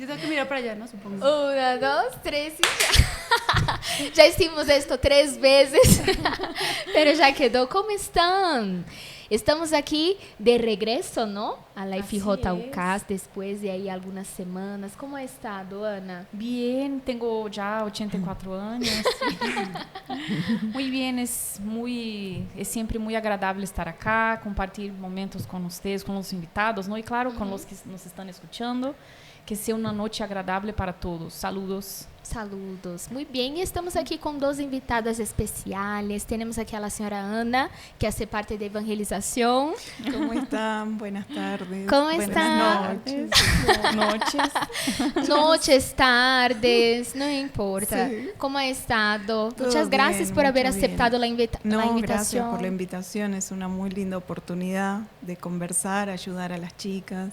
Yo tengo que mirar para allá, ¿no? Supongo. Una, dos, tres y ya. Ya hicimos esto 3 veces, pero ya quedó. ¿Cómo están? Estamos aquí de regreso, ¿no? A la Así FJUCAS después de ahí algunas semanas. ¿Cómo ha estado, Ana? Bien, tengo ya 84 años. Muy bien, es siempre muy agradable estar acá, compartir momentos con ustedes, con los invitados, ¿no? Y claro, con los que nos están escuchando. Que sea una noche agradable para todos. Saludos. Saludos. Muy bien, estamos aquí con 2 invitadas especiales. Tenemos aquí a la señora Ana, que hace parte de evangelización. ¿Cómo están? Buenas tardes. ¿Cómo Buenas están? Noches, tardes, no importa. Sí. ¿Cómo ha estado? Todo Muchas gracias bien, por haber mucho aceptado la bien. invitación. Gracias por la invitación. Es una muy linda oportunidad de conversar, ayudar a las chicas.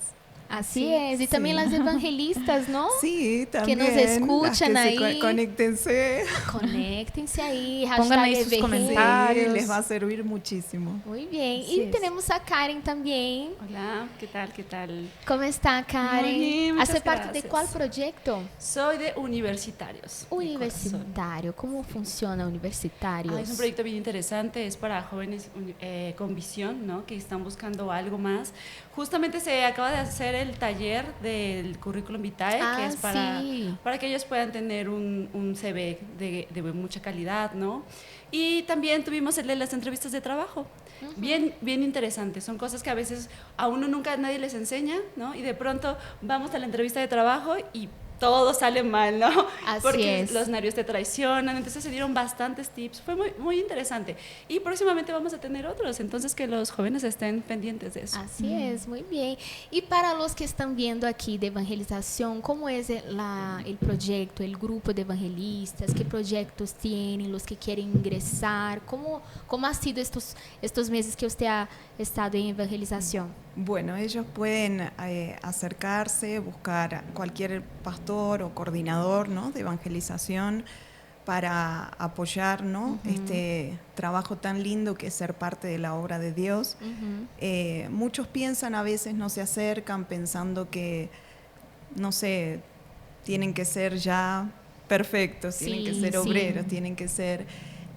Así Sí, es. Y sí. también las evangelistas, ¿no? Sí, Que también. nos escuchan las que se ahí. conéctense. Conéctense ahí. Pongan ahí sus #EVG. comentarios. Sí, les va a servir muchísimo. Muy bien. Así Y es. tenemos a Karen también. Hola, ¿qué tal? ¿Qué tal? ¿Cómo está, Karen? Muy bien, muchas ¿Hace parte de gracias. cuál proyecto? Soy de Universitarios. de corazón. Universitario. ¿Cómo funciona Universitarios? Es un proyecto bien interesante, es para jóvenes con visión, ¿no? Que están buscando algo más. Justamente se acaba de hacer el taller del Currículum Vitae, que es para que ellos puedan tener un CV de mucha calidad, ¿no? Y también tuvimos el de las entrevistas de trabajo. Bien interesante, son cosas que a veces a uno nunca nadie les enseña, ¿no? Y de pronto vamos a la entrevista de trabajo y todo sale mal, ¿no? Así Porque es. los nervios te traicionan, entonces se dieron bastantes tips, fue muy interesante. Y próximamente vamos a tener otros, entonces que los jóvenes estén pendientes de eso. Así es, muy bien. Y para los que están viendo aquí de evangelización, ¿cómo es el proyecto, el grupo de evangelistas? ¿Qué proyectos tienen los que quieren ingresar? ¿Cómo ha sido estos meses que usted ha estado en evangelización? Bueno, ellos pueden acercarse, buscar a cualquier pastor o coordinador, ¿no?, de evangelización para apoyar, ¿no?, este trabajo tan lindo que es ser parte de la obra de Dios. Muchos piensan, a veces no se acercan pensando que, no sé, tienen que ser ya perfectos, tienen que ser obreros, tienen que ser...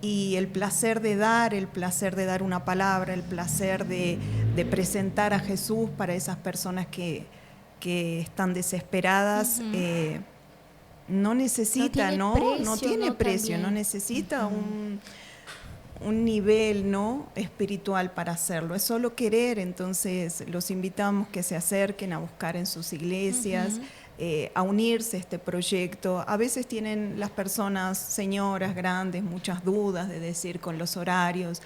Y el placer de dar una palabra, el placer de presentar a Jesús para esas personas que están desesperadas, no necesita, no tiene precio, no necesita un nivel, ¿no?, espiritual para hacerlo, es solo querer. Entonces los invitamos que se acerquen a buscar en sus iglesias, a unirse a este proyecto. A veces tienen las personas, señoras grandes, muchas dudas de decir con los horarios.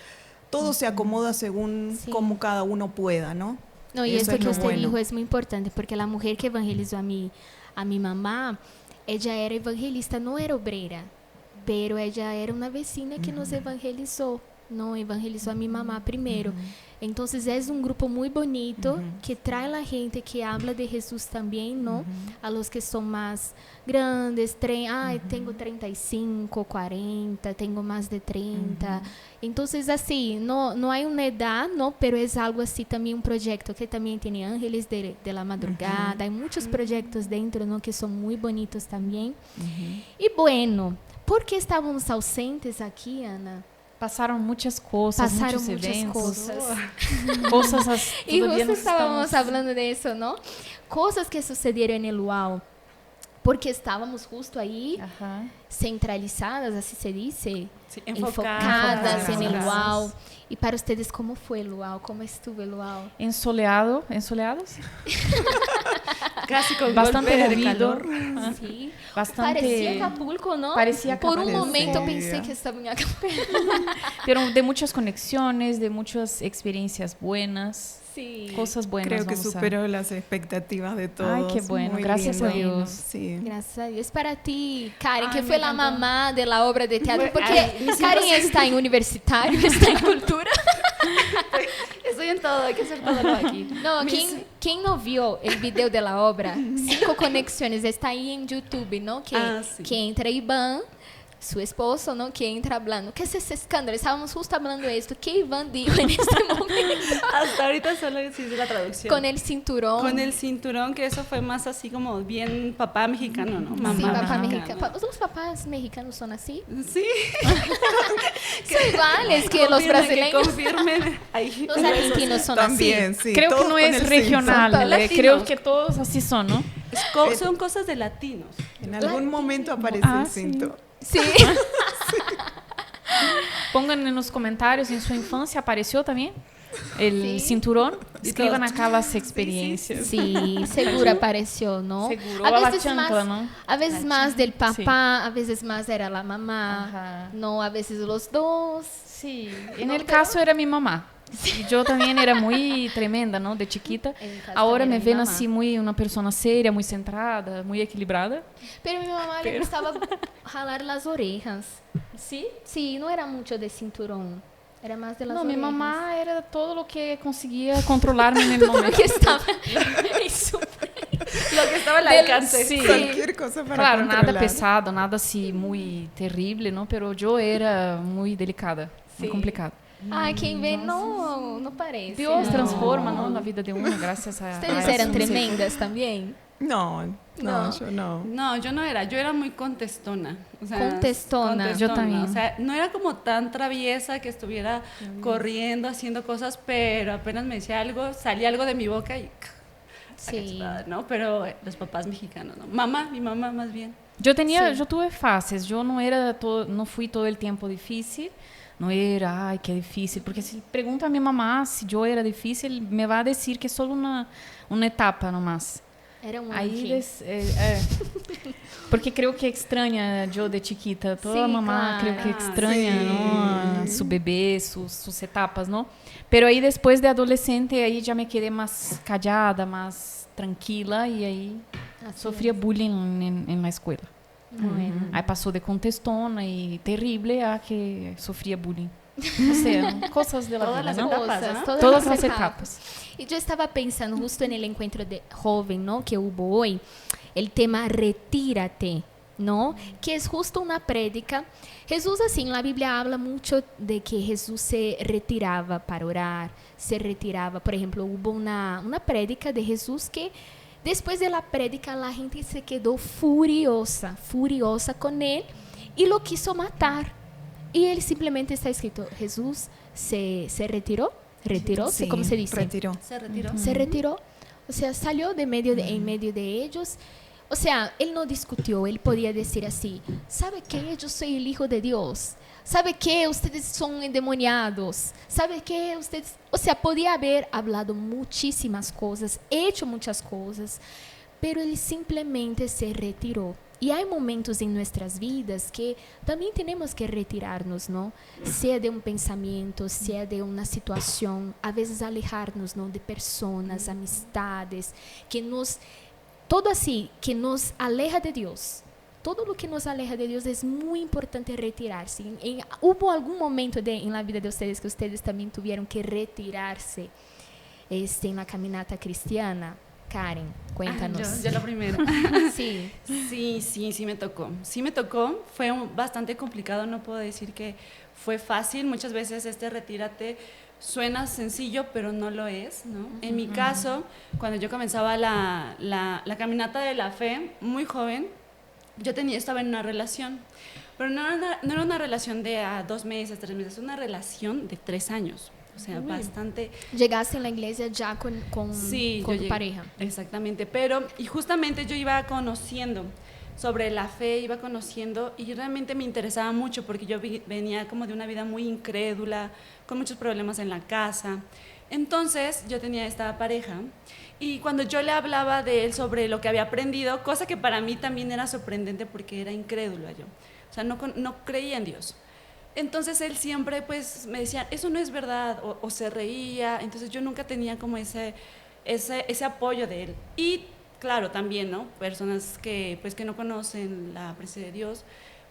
Todo se acomoda según como cada uno pueda, ¿no? No, y Eso esto es que lo usted bueno. dijo es muy importante, porque la mujer que evangelizó a mi mamá, ella era evangelista, no era obreira, pero ella era una vecina que nos evangelizó. No evangelizó a mi mamá primero. Entonces es un grupo muy bonito que trae a la gente que habla de Jesús también, ¿no? A los que son más grandes, tengo 35, 40, tengo más de 30. Entonces así, no hay una edad, ¿no? Pero es algo así también, un proyecto que también tiene Ángeles de la Madrugada. Hay muchos proyectos dentro, ¿no?, que son muy bonitos también. Y bueno, ¿por qué estábamos ausentes aquí, Ana? Pasaron muchas cosas, muchos eventos. Cosas. Y Todavía justo nos estábamos estamos- hablando de eso, ¿no? Cosas que sucedieron en el UAU. Porque estábamos justo ahí, Ajá. centralizadas, así se dice, Sí, enfocadas en el enfocadas. UAU. Y para ustedes, ¿cómo fue el UAU? ¿Cómo estuvo el UAU? Ensoleados, Casi con bastante golpe de movido. calor. Sí. Bastante... Parecía Acapulco, ¿no? Parecía Por un Acapulco. momento Sí. pensé que estaba en Acapulco. Pero de muchas conexiones, de muchas experiencias buenas, Sí. cosas buenas. Creo que vamos a- superó las expectativas de todos. Ay, qué bueno, Muy gracias a lindo. Dios. Sí. Gracias a Dios. Para ti, Karen, que Ay, fue me la encantó. mamá de la obra de teatro, porque Ay, Karen está en universitario, está en cultura. Estoy en todo, hay que hacer todo lo aquí. No, Mis- quien no vio el video de la obra, 5 conexiones, está ahí en YouTube, ¿no? Que Sí. entra y van, su esposo, ¿no? Que entra hablando, ¿qué es ese escándalo? Estábamos justo hablando de esto, ¿qué Iván dijo en este momento? Hasta ahorita solo existe la traducción. Con el cinturón. Con el cinturón, que eso fue más así como bien papá mexicano, ¿no? Mamá. Sí, papá mexicano. ¿Los papás mexicanos son así? Sí. Son iguales que los brasileños. Que confirmen. Ahí. Los argentinos son también, así. Sí, creo que no es regional, creo que todos así son, ¿no? Son cosas de latinos. En algún momento aparece el cinto. Sí. Pongan en los comentarios, en su infancia apareció también el cinturón. Escriban acá las experiencias. Sí, seguro apareció, ¿no? Seguro. A veces chancla, más, ¿no? A veces más del papá, a veces más era la mamá. Ajá. No, a veces los dos. Sí, en el caso era mi mamá. Sí. Yo también era muy tremenda, ¿no? De chiquita. Ahora me ven así muy una persona seria, muy centrada, muy equilibrada. Pero mi mamá le gustaba jalar las orejas. ¿Sí? Sí, no era mucho de cinturón. Era más de las orejas. Mi mamá era todo lo que conseguía controlarme en el momento. Lo que estaba al alcance. Sí. Cualquier cosa para claro, controlar. nada pesado, nada así muy terrible, ¿no? Pero yo era muy delicada, muy complicada. Ay, quien ve, no parece. Dios transforma, ¿no? La vida de uno gracias a... ¿Ustedes eran tremendas también? No, yo no. No, yo no era. Yo era muy contestona. O sea, contestona. Yo también. O sea, no era como tan traviesa que estuviera corriendo, haciendo cosas, pero apenas me decía algo, salía algo de mi boca y... Sí. ¿no? Pero los papás mexicanos, ¿no? Mi mamá más bien. Yo tuve fases. Yo no fui todo el tiempo difícil. No era, ay, qué difícil, porque si pregunto a mi mamá si yo era difícil, me va a decir que es solo una etapa nomás. Era un porque creo que extraña yo de chiquita, toda mamá creo que extraña, ¿no? Su bebé, sus etapas, ¿no? Pero ahí después de adolescente, ahí ya me quedé más callada, más tranquila y ahí sofría bullying en la escuela. Bueno. Aí passou de contestona y terrible a que sufría bullying. O sea, cosas de la vida, ¿no? Todas las etapas. Y yo estaba pensando justo en el encuentro de joven, ¿no? Que hubo hoy, el tema retírate, ¿no? Que es justo una prédica. Jesús, así, en la Biblia habla mucho de que Jesús se retiraba para orar, se retiraba. Por ejemplo, hubo una prédica de Jesús que después de la prédica la gente se quedó furiosa con él y lo quiso matar. Y él simplemente está escrito, Jesús se retiró, sí, ¿cómo se dice? Se retiró, o sea, salió en medio de ellos. O sea, él no discutió, él podía decir así, ¿sabe qué? Yo soy el Hijo de Dios. ¿Sabe qué? Ustedes son endemoniados. ¿Sabe qué? Ustedes... O sea, podía haber hablado muchísimas cosas, hecho muchas cosas, pero él simplemente se retiró. Y hay momentos en nuestras vidas que también tenemos que retirarnos, ¿no? Sea de un pensamiento, sea de una situación, a veces alejarnos, ¿no? De personas, amistades, todo así, que nos aleja de Dios. Todo lo que nos aleja de Dios es muy importante retirarse. ¿Hubo algún momento en la vida de ustedes que ustedes también tuvieron que retirarse en la caminata cristiana? Karen, cuéntanos. Yo la primera. Sí. Sí me tocó. Sí me tocó. Fue bastante complicado. No puedo decir que fue fácil. Muchas veces retírate suena sencillo, pero no lo es, ¿no? En mi caso, cuando yo comenzaba la caminata de la fe, muy joven, estaba en una relación, pero no era una relación de 2 meses, 3 meses, una relación de 3 años. O sea, bastante... Llegaste en la iglesia ya con tu pareja. Exactamente, y justamente yo iba conociendo sobre la fe, iba conociendo y realmente me interesaba mucho porque yo venía como de una vida muy incrédula, con muchos problemas en la casa. Entonces yo tenía esta pareja y cuando yo le hablaba de él sobre lo que había aprendido, cosa que para mí también era sorprendente porque era incrédula yo, o sea, no creía en Dios. Entonces él siempre pues me decía, eso no es verdad, o se reía, entonces yo nunca tenía como ese apoyo de él. Y claro, también, ¿no? Personas que no conocen la presencia de Dios,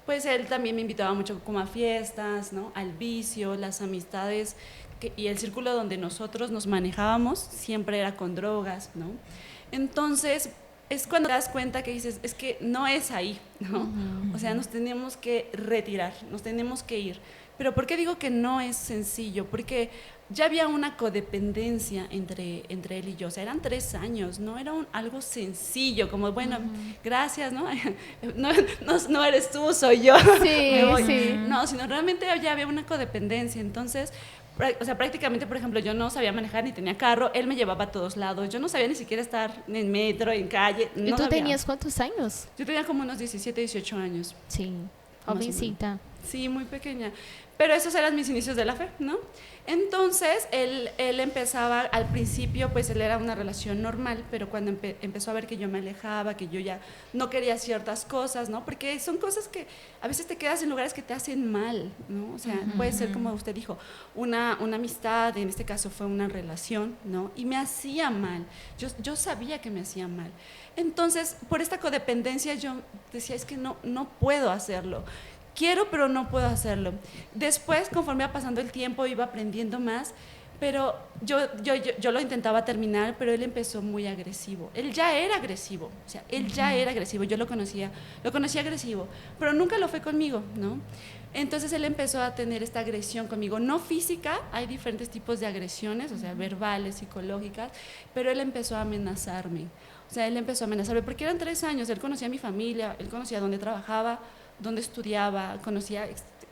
pues él también me invitaba mucho como a fiestas, ¿no? Al vicio, las amistades, y el círculo donde nosotros nos manejábamos siempre era con drogas, ¿no? Entonces, es cuando te das cuenta que dices, es que no es ahí, ¿no? O sea, nos tenemos que retirar, nos tenemos que ir. Pero ¿por qué digo que no es sencillo? Porque ya había una codependencia entre él y yo. O sea, eran 3 años, no era algo sencillo, como, bueno, gracias, ¿no? No eres tú, soy yo. Sí, sí. No, sino realmente ya había una codependencia. Entonces, o sea, prácticamente, por ejemplo, yo no sabía manejar ni tenía carro, él me llevaba a todos lados, yo no sabía ni siquiera estar en metro, en calle. No ¿Y tú sabía. tenías cuántos años? Yo tenía como unos 17, 18 años. Sí, jovencita. Sí, muy pequeña. Pero esos eran mis inicios de la fe, ¿no? Entonces, él empezaba, al principio, pues él era una relación normal, pero cuando empezó a ver que yo me alejaba, que yo ya no quería ciertas cosas, ¿no? Porque son cosas que a veces te quedas en lugares que te hacen mal, ¿no? O sea, puede ser, como usted dijo, una amistad, en este caso fue una relación, ¿no? Y me hacía mal. Yo sabía que me hacía mal. Entonces, por esta codependencia, yo decía, es que no puedo hacerlo. Quiero, pero no puedo hacerlo. Después, conforme iba pasando el tiempo, iba aprendiendo más, pero yo lo intentaba terminar, pero él empezó muy agresivo. Él ya era agresivo, o sea, él ya era agresivo, yo lo conocía agresivo, pero nunca lo fue conmigo, ¿no? Entonces él empezó a tener esta agresión conmigo, no física, hay diferentes tipos de agresiones, o sea, verbales, psicológicas, pero él empezó a amenazarme. O sea, él empezó a amenazarme, porque eran 3 años, él conocía a mi familia, él conocía dónde trabajaba, dónde estudiaba, conocía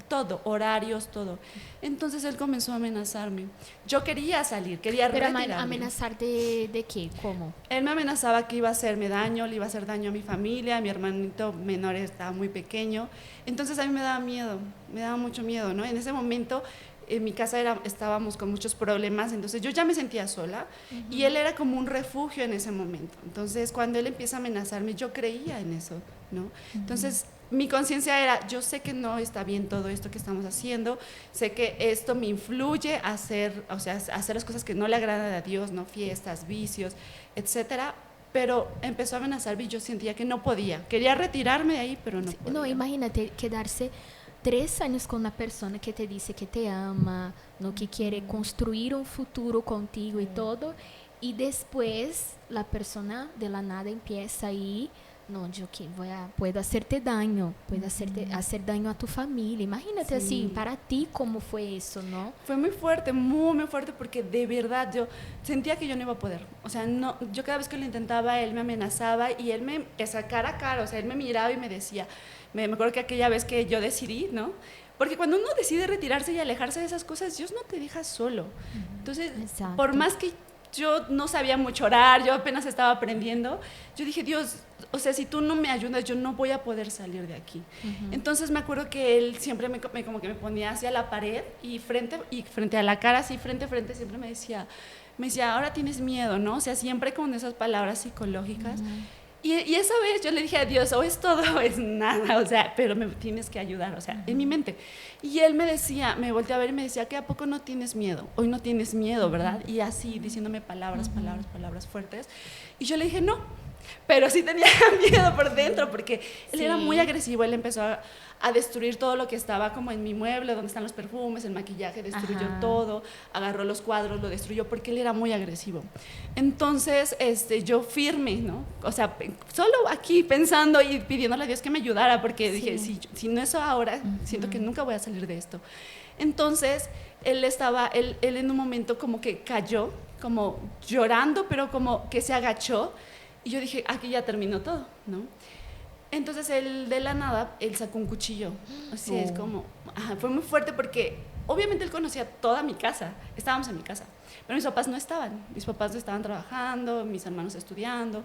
todo, horarios, todo. Entonces él comenzó a amenazarme. Yo quería salir, quería retirarme. ¿Pero amenazar de qué? ¿Cómo? Él me amenazaba que iba a hacerme daño, le iba a hacer daño a mi familia, a mi hermanito menor estaba muy pequeño. Entonces a mí me daba miedo, me daba mucho miedo, ¿no? En ese momento en mi casa estábamos con muchos problemas, entonces yo ya me sentía sola y él era como un refugio en ese momento. Entonces cuando él empieza a amenazarme, yo creía en eso, ¿no? Entonces mi conciencia era, yo sé que no está bien todo esto que estamos haciendo, sé que esto me influye a hacer las cosas que no le agradan a Dios, no, fiestas, vicios, etcétera, pero empezó a amenazarme y yo sentía que no podía, quería retirarme de ahí, pero no podía. No, imagínate quedarse 3 años con una persona que te dice que te ama, ¿no? Que quiere construir un futuro contigo y todo, y después la persona de la nada empieza ahí, no, yo que puedo hacerte daño, puedo hacer daño a tu familia. Imagínate así, para ti, ¿cómo fue eso, no? Fue muy fuerte, muy fuerte, porque de verdad yo sentía que yo no iba a poder. O sea, no, yo cada vez que lo intentaba, él me amenazaba y él me empezaba cara a cara, o sea, él me miraba y me decía, me acuerdo que aquella vez que yo decidí, ¿no? Porque cuando uno decide retirarse y alejarse de esas cosas, Dios no te deja solo. Entonces, exacto, por más que yo no sabía mucho orar, yo apenas estaba aprendiendo, yo dije, Dios, o sea, si tú no me ayudas, yo no voy a poder salir de aquí. Entonces me acuerdo que él siempre como que me ponía hacia la pared y frente a la cara, así frente a frente, siempre me decía, ahora tienes miedo, ¿no? O sea, siempre con esas palabras psicológicas. Y esa vez yo le dije a Dios, o es todo o es nada, o sea, pero me tienes que ayudar, o sea, en mi mente. Y él me decía, me volteó a ver y me decía, ¿que a poco no tienes miedo? Hoy no tienes miedo, ¿verdad? Y así, diciéndome palabras fuertes. Y yo le dije, no, pero sí tenía miedo por dentro, porque él era muy agresivo, él empezó a destruir todo lo que estaba como en mi mueble, donde están los perfumes, el maquillaje, destruyó todo, agarró los cuadros, lo destruyó, porque él era muy agresivo. Entonces, yo firme, ¿no? O sea, solo aquí pensando y pidiéndole a Dios que me ayudara, porque dije, si no es ahora, siento que nunca voy a salir de esto. Entonces, él en un momento como que cayó, como llorando, pero como que se agachó, y yo dije, aquí ya terminó todo, ¿no? Entonces él de la nada, él sacó un cuchillo. Así es como, fue muy fuerte porque obviamente él conocía toda mi casa, estábamos en mi casa, pero mis papás no estaban trabajando, mis hermanos estudiando,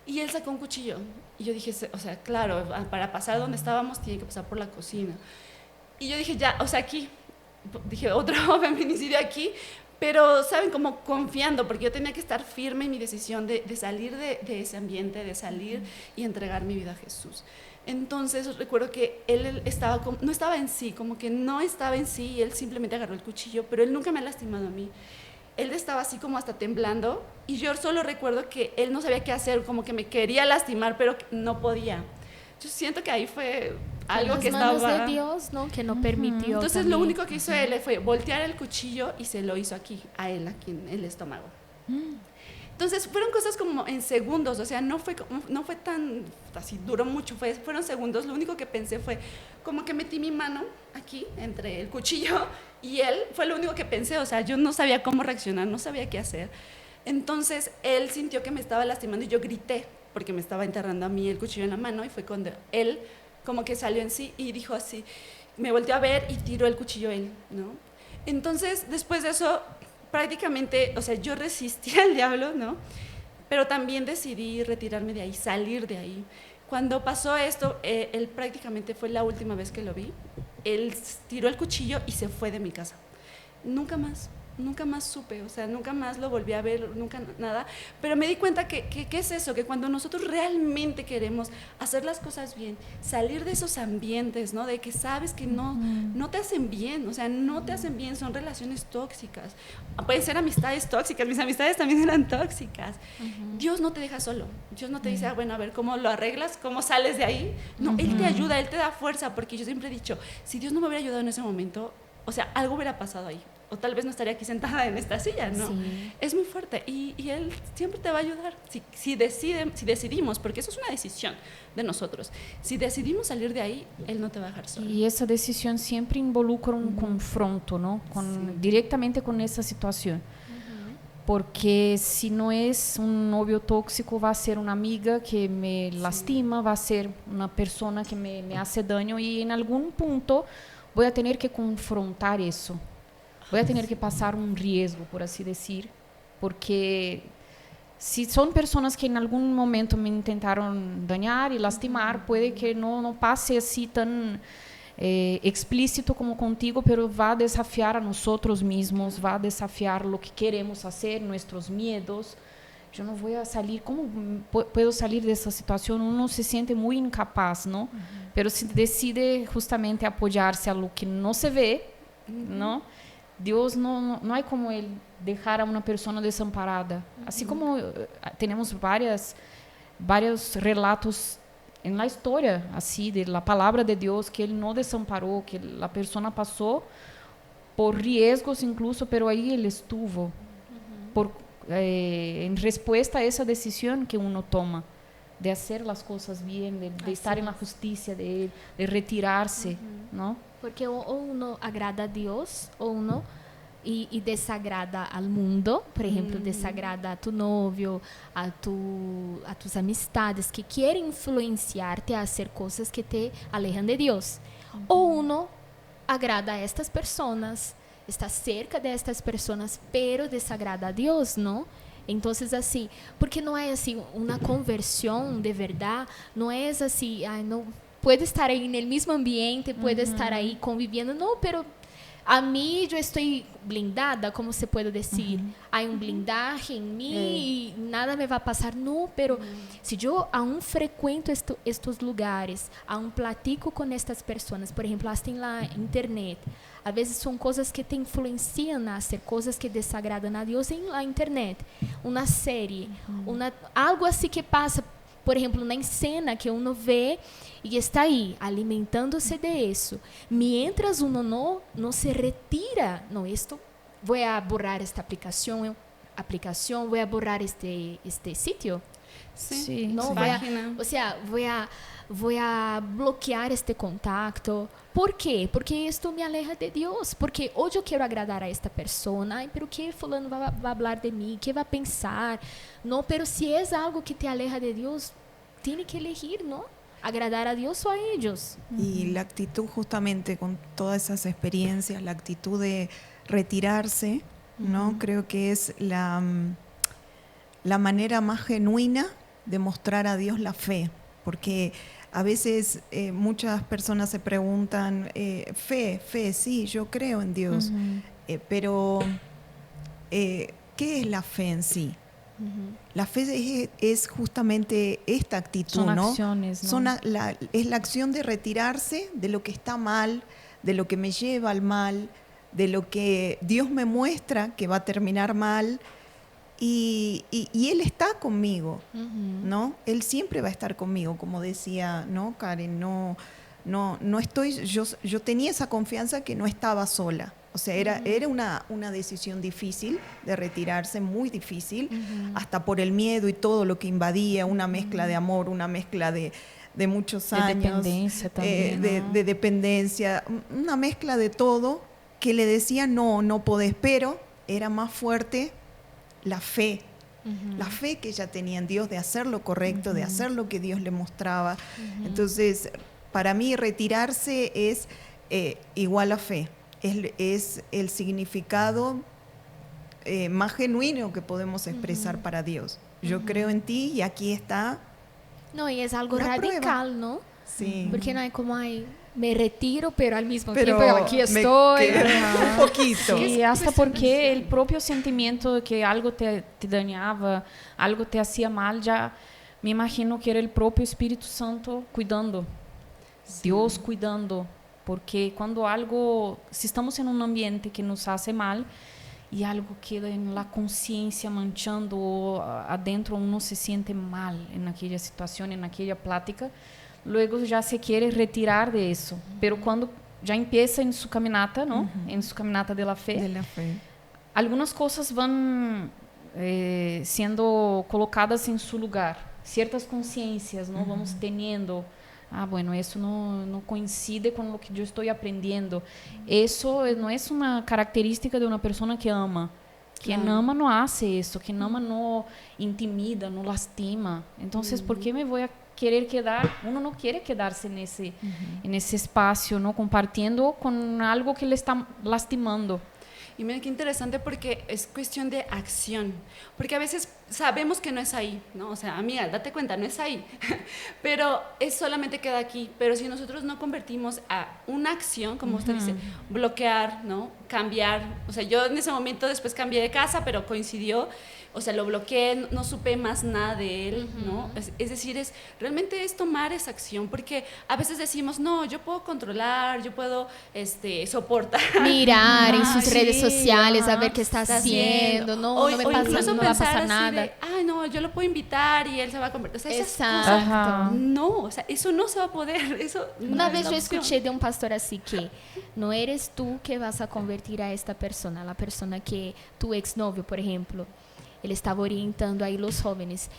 y él sacó un cuchillo. Y yo dije, o sea, claro, para pasar donde estábamos tiene que pasar por la cocina. Y yo dije, ya, o sea, aquí, dije, otro feminicidio aquí. Pero, ¿saben? Como confiando, porque yo tenía que estar firme en mi decisión de salir de ese ambiente, de salir y entregar mi vida a Jesús. Entonces, recuerdo que él no estaba en sí, como que no estaba en sí, y él simplemente agarró el cuchillo, pero él nunca me ha lastimado a mí. Él estaba así como hasta temblando, y yo solo recuerdo que él no sabía qué hacer, como que me quería lastimar, pero no podía. Yo siento que ahí fue algo que estaba... Las manos de Dios, ¿no? Que no permitió. Entonces también. Lo único que hizo él fue voltear el cuchillo y se lo hizo aquí en el estómago. Entonces fueron cosas como en segundos, o sea, no fue tan así, duró mucho, fueron segundos. Lo único que pensé fue como que metí mi mano aquí entre el cuchillo y él, fue lo único que pensé, o sea, yo no sabía cómo reaccionar, no sabía qué hacer. Entonces él sintió que me estaba lastimando y yo grité porque me estaba enterrando a mí el cuchillo en la mano, y fue cuando él como que salió en sí y dijo así, me volteó a ver y tiró el cuchillo él, ¿no? Entonces después de eso prácticamente, o sea, yo resistí al diablo, ¿no? Pero también decidí retirarme de ahí, salir de ahí. Cuando pasó esto, él prácticamente fue la última vez que lo vi. Él tiró el cuchillo y se fue de mi casa. Nunca más supe, o sea, nunca más lo volví a ver, nunca nada. Pero me di cuenta que es eso, que cuando nosotros realmente queremos hacer las cosas bien, salir de esos ambientes, ¿no? De que sabes que no te hacen bien, o sea, no te hacen bien, son relaciones tóxicas. Pueden ser amistades tóxicas, mis amistades también eran tóxicas. Dios no te deja solo, Dios no te dice, bueno, a ver, ¿cómo lo arreglas? ¿Cómo sales de ahí? No, Él te ayuda, Él te da fuerza, porque yo siempre he dicho, si Dios no me hubiera ayudado en ese momento, o sea, algo hubiera pasado ahí. O tal vez no estaría aquí sentada en esta silla, ¿no? Sí. Es muy fuerte y Él siempre te va a ayudar. Si decidimos, porque eso es una decisión de nosotros, si decidimos salir de ahí, Él no te va a dejar solo. Y esa decisión siempre involucra un confronto, ¿no? Directamente con esa situación. Porque si no es un novio tóxico, va a ser una amiga que me lastima, va a ser una persona que me hace daño, y en algún punto voy a tener que confrontar eso. Voy a tener que pasar un riesgo, por así decir, porque si son personas que en algún momento me intentaron dañar y lastimar, puede que no pase así tan explícito como contigo, pero va a desafiar a nosotros mismos, va a desafiar lo que queremos hacer, nuestros miedos. Yo no voy a salir, ¿cómo puedo salir de esa situación? Uno se siente muy incapaz, ¿no? Pero si decide justamente apoyarse a lo que no se ve, ¿no? Dios no hay como Él dejar a una persona desamparada. Así como tenemos varios relatos en la historia, así, de la palabra de Dios, que Él no desamparó, que la persona pasó por riesgos incluso, pero ahí Él estuvo, en respuesta a esa decisión que uno toma, de hacer las cosas bien, de estar en la justicia de Él, de retirarse, ¿no? Porque o uno agrada a Dios, o uno y desagrada al mundo, por ejemplo, desagrada a tu novio, a tus amistades que quieren influenciarte a hacer cosas que te alejan de Dios. O uno agrada a estas personas, está cerca de estas personas, pero desagrada a Dios, ¿no? Entonces, así, porque no es así una conversión de verdad, no es así, no puede estar ahí en el mismo ambiente, puede estar ahí conviviendo, no, pero a mí yo estoy blindada, como se puede decir, hay un blindaje en mí y nada me va a pasar, no, pero si yo aún frecuento estos lugares, aún platico con estas personas, por ejemplo, hasta en la internet, a veces son cosas que te influencian a hacer cosas que desagradan a Dios en la internet, una serie, algo así que pasa, por ejemplo, na escena que uno ve y está ahí alimentándose de eso, mientras uno no se retira, no, esto voy a borrar esta aplicación, voy a borrar este sitio. Sí, no, voy a bloquear este contacto. ¿Por qué? Porque esto me aleja de Dios. Porque hoy yo quiero agradar a esta persona. Ay, pero ¿qué fulano va a hablar de mí? ¿Qué va a pensar? No, pero si es algo que te aleja de Dios, tiene que elegir, ¿no? Agradar a Dios o a ellos. Y la actitud, justamente con todas esas experiencias, la actitud de retirarse, ¿no? Creo que es la manera más genuina de mostrar a Dios la fe, porque a veces muchas personas se preguntan, fe, sí, yo creo en Dios, pero ¿qué es la fe en sí? La fe es justamente esta actitud, son ¿no? Acciones, ¿no? Es la acción de retirarse de lo que está mal, de lo que me lleva al mal, de lo que Dios me muestra que va a terminar mal, y Él está conmigo, ¿no? Él siempre va a estar conmigo, como decía, ¿no, Karen? No estoy, yo tenía esa confianza que no estaba sola. O sea, era una decisión difícil de retirarse, muy difícil, hasta por el miedo y todo lo que invadía, una mezcla de amor, una mezcla de muchos años. De dependencia también. De dependencia, una mezcla de todo que le decía, no podés, pero era más fuerte la fe. La fe que ella tenía en Dios de hacer lo correcto, de hacer lo que Dios le mostraba. Entonces, para mí retirarse es igual a fe. Es el significado más genuino que podemos expresar para Dios. Yo creo en ti y aquí está. No, y es algo radical, prueba. ¿No? Sí. Porque no hay como, me retiro, pero al mismo tiempo aquí estoy. Un poquito. Sí, hasta porque el propio sentimiento de que algo te dañaba, algo te hacía mal, ya me imagino que era el propio Espíritu Santo cuidando. Sí. Dios cuidando. Porque cuando algo, si estamos en un ambiente que nos hace mal y algo queda en la conciencia manchando adentro, uno se siente mal en aquella situación, en aquella plática, luego ya se quiere retirar de eso. Pero cuando ya empieza en su caminata, ¿no? En su caminata de la fe, algunas cosas van siendo colocadas en su lugar. Ciertas conciencias, ¿no? Vamos teniendo... bueno, eso no coincide con lo que yo estoy aprendiendo. Eso no es una característica de una persona que ama. Quien ama no hace eso. Quien ama no intimida, no lastima. Entonces, ¿por qué me voy a querer quedar? Uno no quiere quedarse en ese espacio, ¿no? Compartiendo con algo que le está lastimando. Y miren qué interesante porque es cuestión de acción, porque a veces sabemos que no es ahí, ¿no? O sea, amiga, date cuenta, no es ahí, pero solamente queda aquí. Pero si nosotros no convertimos a una acción, como usted dice, bloquear, ¿no? Cambiar, o sea, yo en ese momento después cambié de casa, pero coincidió, o sea, lo bloqueé, no supe más nada de él, ¿no? Es decir, realmente es tomar esa acción, porque a veces decimos, no, yo puedo controlar, yo puedo soportar. Mirar en sus redes sociales, a ver qué está haciendo, no me pasa, no va a pasar nada. No, yo lo puedo invitar y él se va a convertir. O sea, exacto. No, o sea, eso no se va a poder. Una vez yo escuché de un pastor así que no eres tú que vas a convertir a esta persona, la persona que tu exnovio, por ejemplo, ele estava orientando aí os jovens.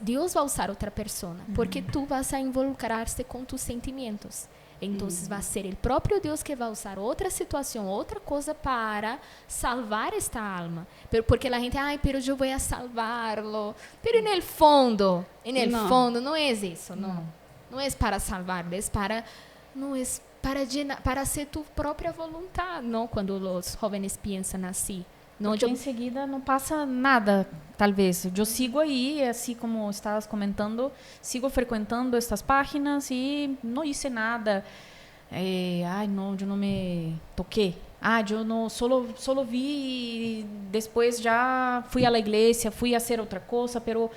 Deus vai usar outra pessoa, porque tu vas a involucrar-se com tus sentimentos. Então, vai ser o próprio Deus que vai usar outra situação, outra coisa para salvar esta alma. Porque a gente, pero eu vou a salvarlo. Pero no fondo, não é isso, não é para salvar, para ser tu própria vontade, não? Quando os jovens pensam assim. Porque enseguida não passa nada, talvez. Eu sigo aí, assim como estavas comentando, sigo frequentando estas páginas e não hice nada. Não, eu não me toquei. Eu não, solo vi e depois já fui à igreja, fui a hacer outra coisa, pero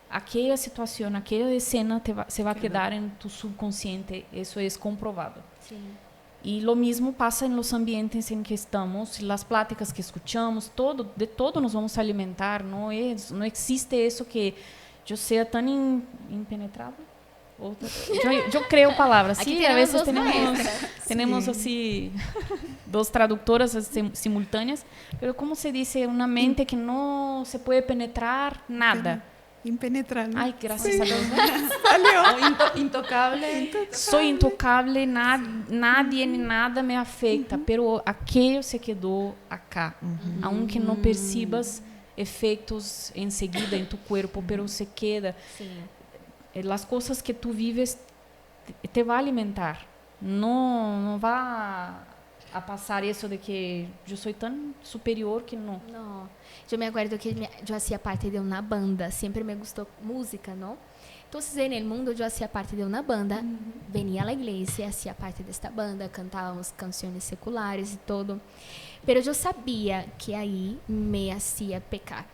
aquela situação, aquela cena se vai quedar em tu subconsciente, isso é comprovado. Sim. Y lo mismo pasa en los ambientes en que estamos, las pláticas que escuchamos, de todo nos vamos a alimentar, no existe eso que yo sea tan impenetrable. Yo creo palabras, sí, a veces tenemos así dos traductoras simultáneas, pero ¿cómo se dice? Una mente que no se puede penetrar nada. Impenetrable. Ay, gracias a Dios. Intocable. Soy intocable, nadie ni nada me afecta, pero aquello se quedó acá. Aunque no percibas efectos enseguida en tu cuerpo, pero se queda. Sí. Las cosas que tú vives te va a alimentar. No va a pasar eso de que yo soy tan superior que no. No. Eu me acuerdo que eu hacía parte de uma banda, sempre me gustou música, não? Então, no mundo eu hacía parte de uma banda, venia à igreja, hacía parte desta banda, cantávamos canções seculares e todo. Pero eu sabia que aí me hacía pecar,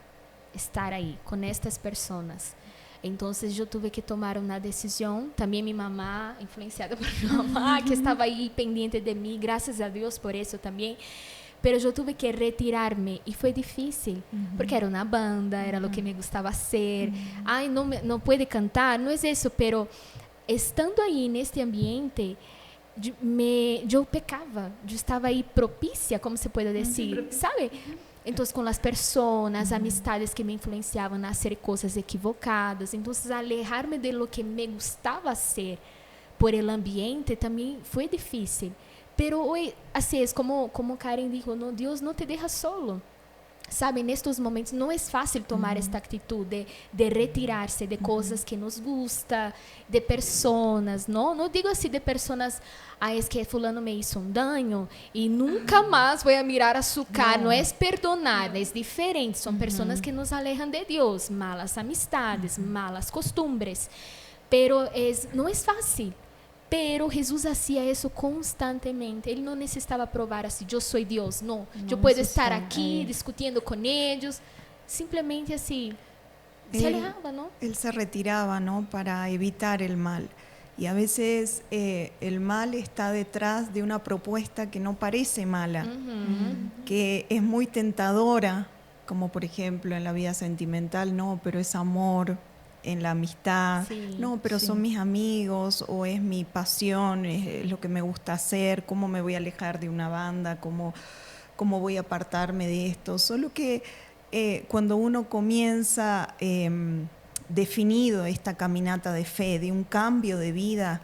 estar aí com estas pessoas. Então, eu tive que tomar uma decisão. Também minha mamá, influenciada por minha mamá, que estava aí pendiente de mim, graças a Deus por isso também. Pero eu tive que retirar-me e foi difícil, porque era uma banda, era o que me gostava ser. Não pode cantar, não é isso, pero estando aí neste ambiente, yo pecaba, yo estaba ahí propicia, como se puede decir, ¿sabe? Entonces, con las personas, amistades que me influenciaban a hacer cosas equivocadas. Entonces, alejarme de lo que me gustaba hacer por el ambiente también fue difícil. Pero hoy, así es como Karen dijo, no, Dios no te deja solo. Sabe, nestes momentos não é fácil tomar esta atitude de retirarse de coisas que nos gusta, de pessoas, não digo assim de pessoas, es que fulano me hizo um dano e nunca mais vou a mirar a su cara, não é perdonar, é diferente, são pessoas que nos alejam de Deus, malas amistades, malas costumbres, pero não é fácil. Pero Jesús hacía eso constantemente. Él no necesitaba probar así, yo soy Dios. No, yo puedo estar aquí discutiendo con ellos. Simplemente así, se alejaba, ¿no? Él se retiraba, ¿no? Para evitar el mal. Y a veces el mal está detrás de una propuesta que no parece mala, que es muy tentadora, como por ejemplo en la vida sentimental, no, pero es amor. En la amistad, sí, no, pero sí, son mis amigos, o es mi pasión, es lo que me gusta hacer, cómo me voy a alejar de una banda, cómo voy a apartarme de esto. Solo que cuando uno comienza definido esta caminata de fe, de un cambio de vida,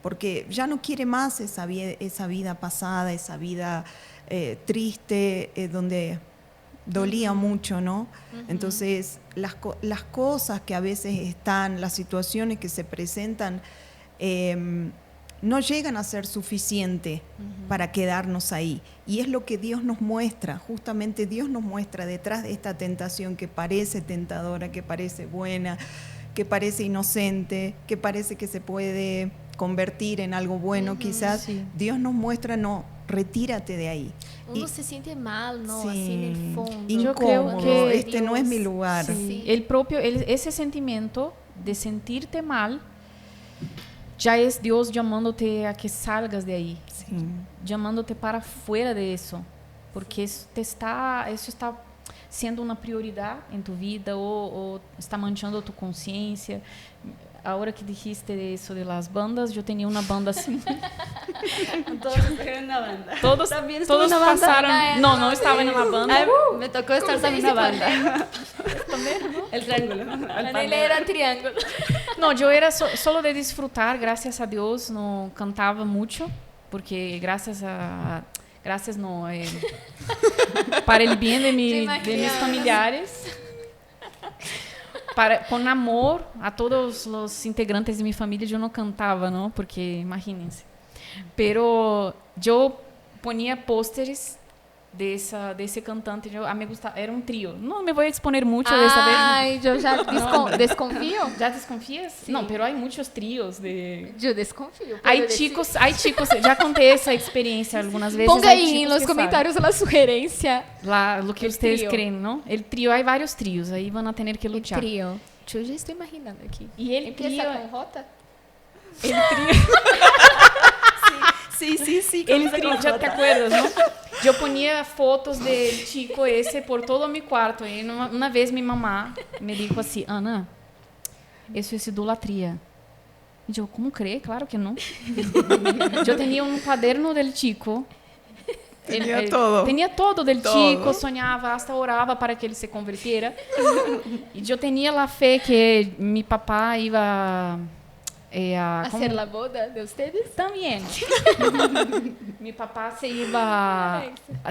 porque ya no quiere más esa vida pasada, esa vida triste, donde dolía mucho, ¿no? Entonces, las cosas que a veces están, las situaciones que se presentan, no llegan a ser suficiente para quedarnos ahí. Y es lo que Dios nos muestra, justamente Dios nos muestra detrás de esta tentación que parece tentadora, que parece buena, que parece inocente, que parece que se puede convertir en algo bueno, quizás. Sí. Dios nos muestra, no, retírate de ahí. Uno se siente mal, ¿no? Sí. Así en el fondo. Incómodo, que Dios, no es mi lugar. Sí. Ese sentimiento de sentirte mal ya es Dios llamándote a que salgas de ahí, sí, llamándote para fuera de eso, porque eso está siendo una prioridad en tu vida o está manchando tu conciencia. Ahora que dijiste eso de las bandas, yo tenía una banda así. Todos estuvieron en una banda. Todos pasaron. No estaba en una banda. Me tocó estar también en una banda. ¿También, no? El triángulo. Él era triángulo. No, yo era solo de disfrutar, gracias a Dios, no cantaba mucho, porque para el bien de mis familiares. Com amor a todos os integrantes de minha família, eu não cantava, não, porque imagínense. Pero eu ponia pósteres desse cantante. A me gustava, era um trio. Não me vou exponer muito dessa vez. Ai, eu já desconfio. ¿Já desconfias? Sí. Não, pero há muitos trios de. Eu desconfio. Hay chicos, já contei essa experiência algumas vezes. Ponga aí nos comentários a sugerência. Lá, o que vocês creem, não? El trio, há vários trios, aí vão ter que lutar. El trio. Eu já estou imaginando aqui. E ele empieza com rota? El trio. Sí. El trio, já te acuerdas, não? Eu ponia fotos del chico esse por todo mi quarto. E uma vez minha mamá me disse assim, Ana, isso é idolatria. E eu, como crê? Claro que não. Eu tinha um caderno del chico. Tinha todo del chico, sonhava, hasta orava para que ele se convirtiera. E eu tinha a fé que mi papá ia hacer la boda de ustedes? También. Mi papá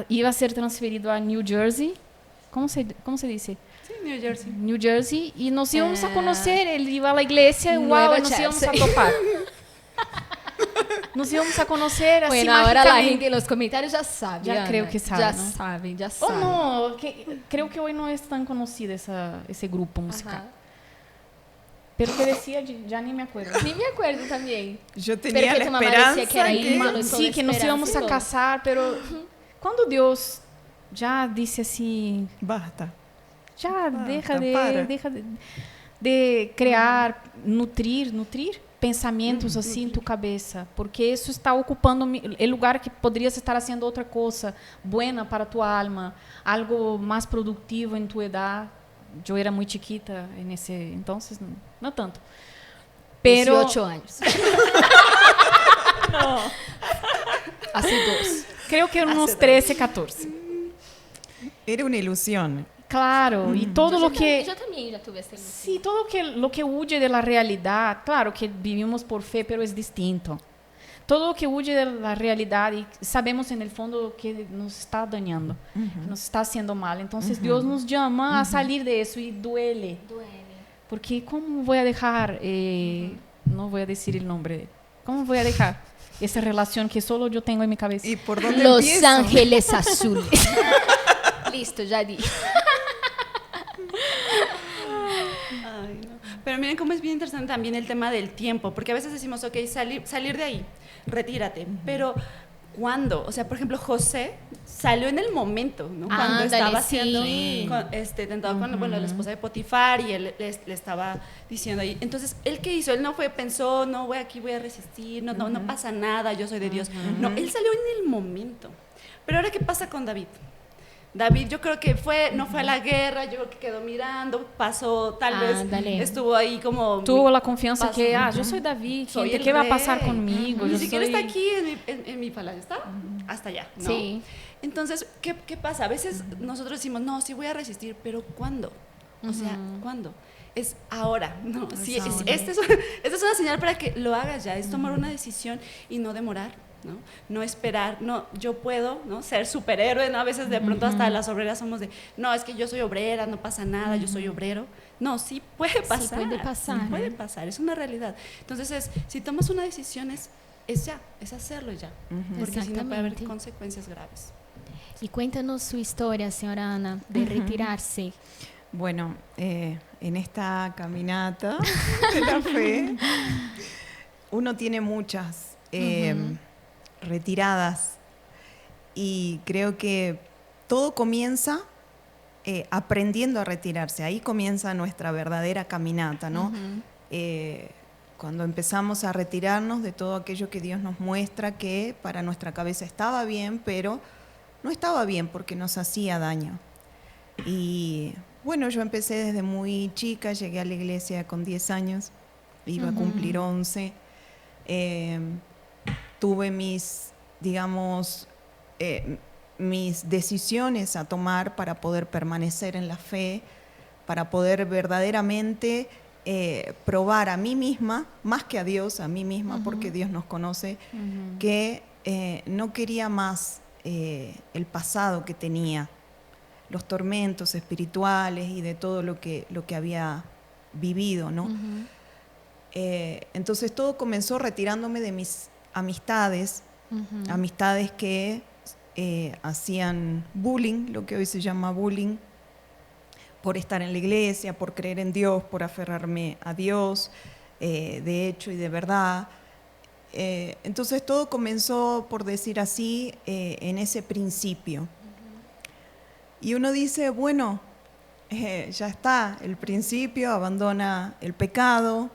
iba a ser transferido a New Jersey. ¿Cómo se dice? Sí, New Jersey. New Jersey. Y nos íbamos a conocer. Él iba a la iglesia. Wow, nos íbamos a topar. Nos íbamos a conocer así. Bueno, ahora la gente en los comentarios ya sabe. Ya creo que sabe, ya ¿no? saben. Oh, no, creo que hoy no es tan conocido ese grupo musical. Ajá. Pero que decía, ya ni me acuerdo. Ni me acuerdo también. Yo tenía la esperanza que nos íbamos a casar, pero cuando Dios ya dice así, basta, deja de crear, nutrir pensamentos assim em tu cabeça, porque isso está ocupando o lugar que poderias estar fazendo outra coisa buena para tu alma, algo mais produtivo em tu idade. Eu era muito chiquita nesse entonces, não tanto. Pero 18 anos. No. Hace 2. Creo que unos 13, 14. Era una ilusión. Claro, y todo lo que... Yo también ya tuve esta ilusión. Sí, todo lo que huye de la realidad, claro que vivimos por fe, pero es distinto. Todo lo que huye de la realidad y sabemos en el fondo que nos está dañando, nos está haciendo mal. Entonces Dios nos llama a salir de eso y duele. Porque ¿cómo voy a dejar, no voy a decir el nombre, cómo voy a dejar esa relación que solo yo tengo en mi cabeza? ¿Y por dónde Los empiezo? Ángeles Azules. Listo, ya di. Ay, no. Pero miren cómo es bien interesante también el tema del tiempo, porque a veces decimos, ok, salir de ahí, retírate, pero ¿cuándo? O sea, por ejemplo, José salió en el momento, ¿no? Cuando estaba siendo tentado con la esposa de Potifar y él le estaba diciendo ahí. Entonces, ¿él qué hizo? Él no pensó, no, aquí voy a resistir, no pasa nada, yo soy de Dios. No, él salió en el momento. Pero ahora, ¿qué pasa con David? David, yo creo que no fue a la guerra, yo creo que quedó mirando, pasó, tal vez estuvo ahí como... Tuvo la confianza que, yo soy David, ¿qué va a pasar conmigo? Ni siquiera está aquí en mi palacio, está hasta allá, ¿no? Sí. Entonces, ¿qué pasa? A veces nosotros decimos, no, sí voy a resistir, pero ¿cuándo? O sea, ¿cuándo? Es ahora, ¿no? Sí, esta es una señal para que lo hagas ya, es tomar una decisión y no demorar. No esperar, yo puedo, ¿no? Ser superhéroe, ¿no? A veces de pronto hasta las obreras somos de, no, es que yo soy obrera, no pasa nada, yo soy obrero. No, sí puede pasar. Sí puede pasar, es una realidad. Entonces, si tomas una decisión es hacerlo ya, porque si no puede haber consecuencias graves. Y cuéntanos su historia, señora Ana, de retirarse. Bueno, en esta caminata de la fe, uno tiene muchas retiradas y creo que todo comienza aprendiendo a retirarse. Ahí comienza nuestra verdadera caminata, ¿no? Cuando empezamos a retirarnos de todo aquello que Dios nos muestra que para nuestra cabeza estaba bien, pero no estaba bien porque nos hacía daño. Y bueno, yo empecé desde muy chica, llegué a la iglesia con 10 años, iba a cumplir 11. Tuve mis decisiones a tomar para poder permanecer en la fe, para poder verdaderamente probar a mí misma, más que a Dios, a mí misma, porque Dios nos conoce, que no quería más el pasado que tenía, los tormentos espirituales y de todo lo que había vivido, ¿no? Entonces todo comenzó retirándome de mis amistades, amistades que hacían bullying, lo que hoy se llama bullying, por estar en la iglesia, por creer en Dios, por aferrarme a Dios, de hecho y de verdad. Entonces todo comenzó, por decir así, en ese principio. Y uno dice, bueno, ya está, el principio, abandona el pecado,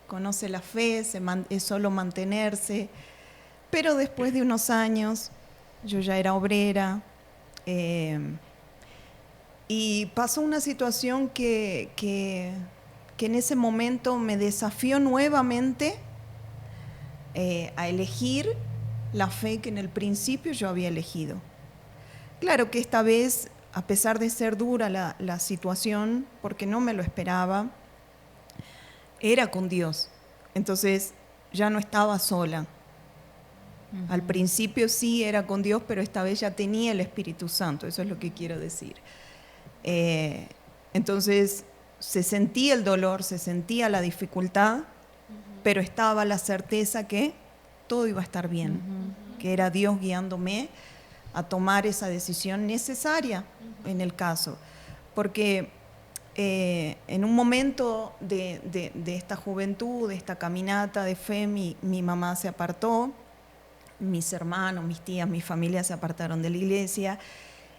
conoce la fe, es solo mantenerse. Pero después de unos años, yo ya era obrera, y pasó una situación que en ese momento me desafió nuevamente a elegir la fe que en el principio yo había elegido. Claro que esta vez, a pesar de ser dura la situación, porque no me lo esperaba, era con Dios. Entonces ya no estaba sola. Al principio sí era con Dios, pero esta vez ya tenía el Espíritu Santo, eso es lo que quiero decir. Entonces se sentía el dolor, se sentía la dificultad, pero estaba la certeza que todo iba a estar bien, que era Dios guiándome a tomar esa decisión necesaria en el caso. Porque en un momento de esta juventud, de esta caminata de fe, mi mamá se apartó, mis hermanos, mis tías, mi familia se apartaron de la iglesia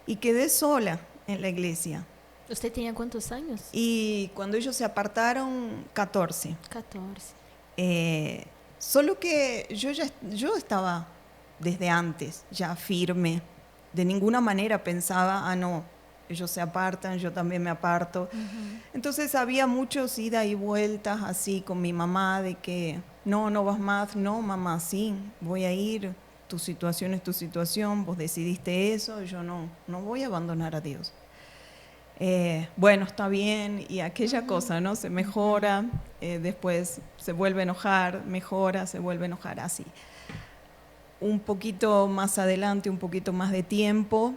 y quedé sola en la iglesia. ¿Usted tenía cuántos años? Y cuando ellos se apartaron, 14. 14. Solo que yo estaba desde antes ya firme. De ninguna manera pensaba, no, ellos se apartan, yo también me aparto. Entonces había muchos ida y vueltas así con mi mamá de que no vas más, no mamá, sí, voy a ir, tu situación es tu situación, vos decidiste eso, yo no voy a abandonar a Dios. Bueno, está bien, y aquella cosa, ¿no? Se mejora, después se vuelve a enojar, mejora, se vuelve a enojar, así. Un poquito más adelante, un poquito más de tiempo,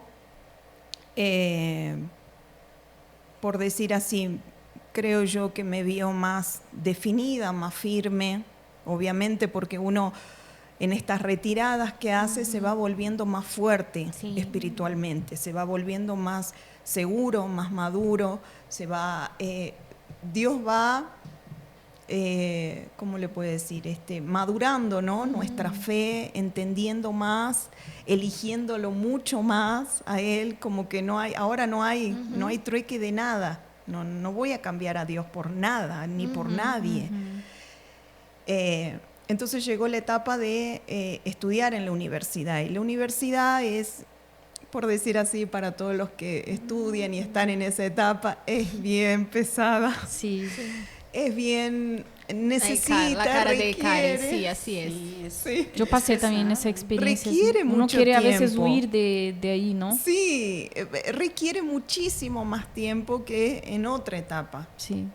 por decir así, creo yo que me vio más definida, más firme, obviamente porque uno en estas retiradas que hace se va volviendo más fuerte espiritualmente, se va volviendo más seguro, más maduro, Dios va, ¿cómo le puedo decir? Madurando, ¿no? Nuestra fe, entendiendo más, eligiéndolo mucho más a Él, como que ahora no hay trueque de nada. No voy a cambiar a Dios por nada, ni por nadie. Entonces llegó la etapa de estudiar en la universidad. Y la universidad es, por decir así, para todos los que estudian y están en esa etapa, es bien pesada. Sí. Es bien, necesita, la cara requiere, de Karen, sí, así es. Sí. Yo pasé también esa experiencia. Requiere Uno mucho quiere tiempo. a veces huir de ahí, ¿no? Sí, requiere muchísimo más tiempo que en otra etapa. Sí.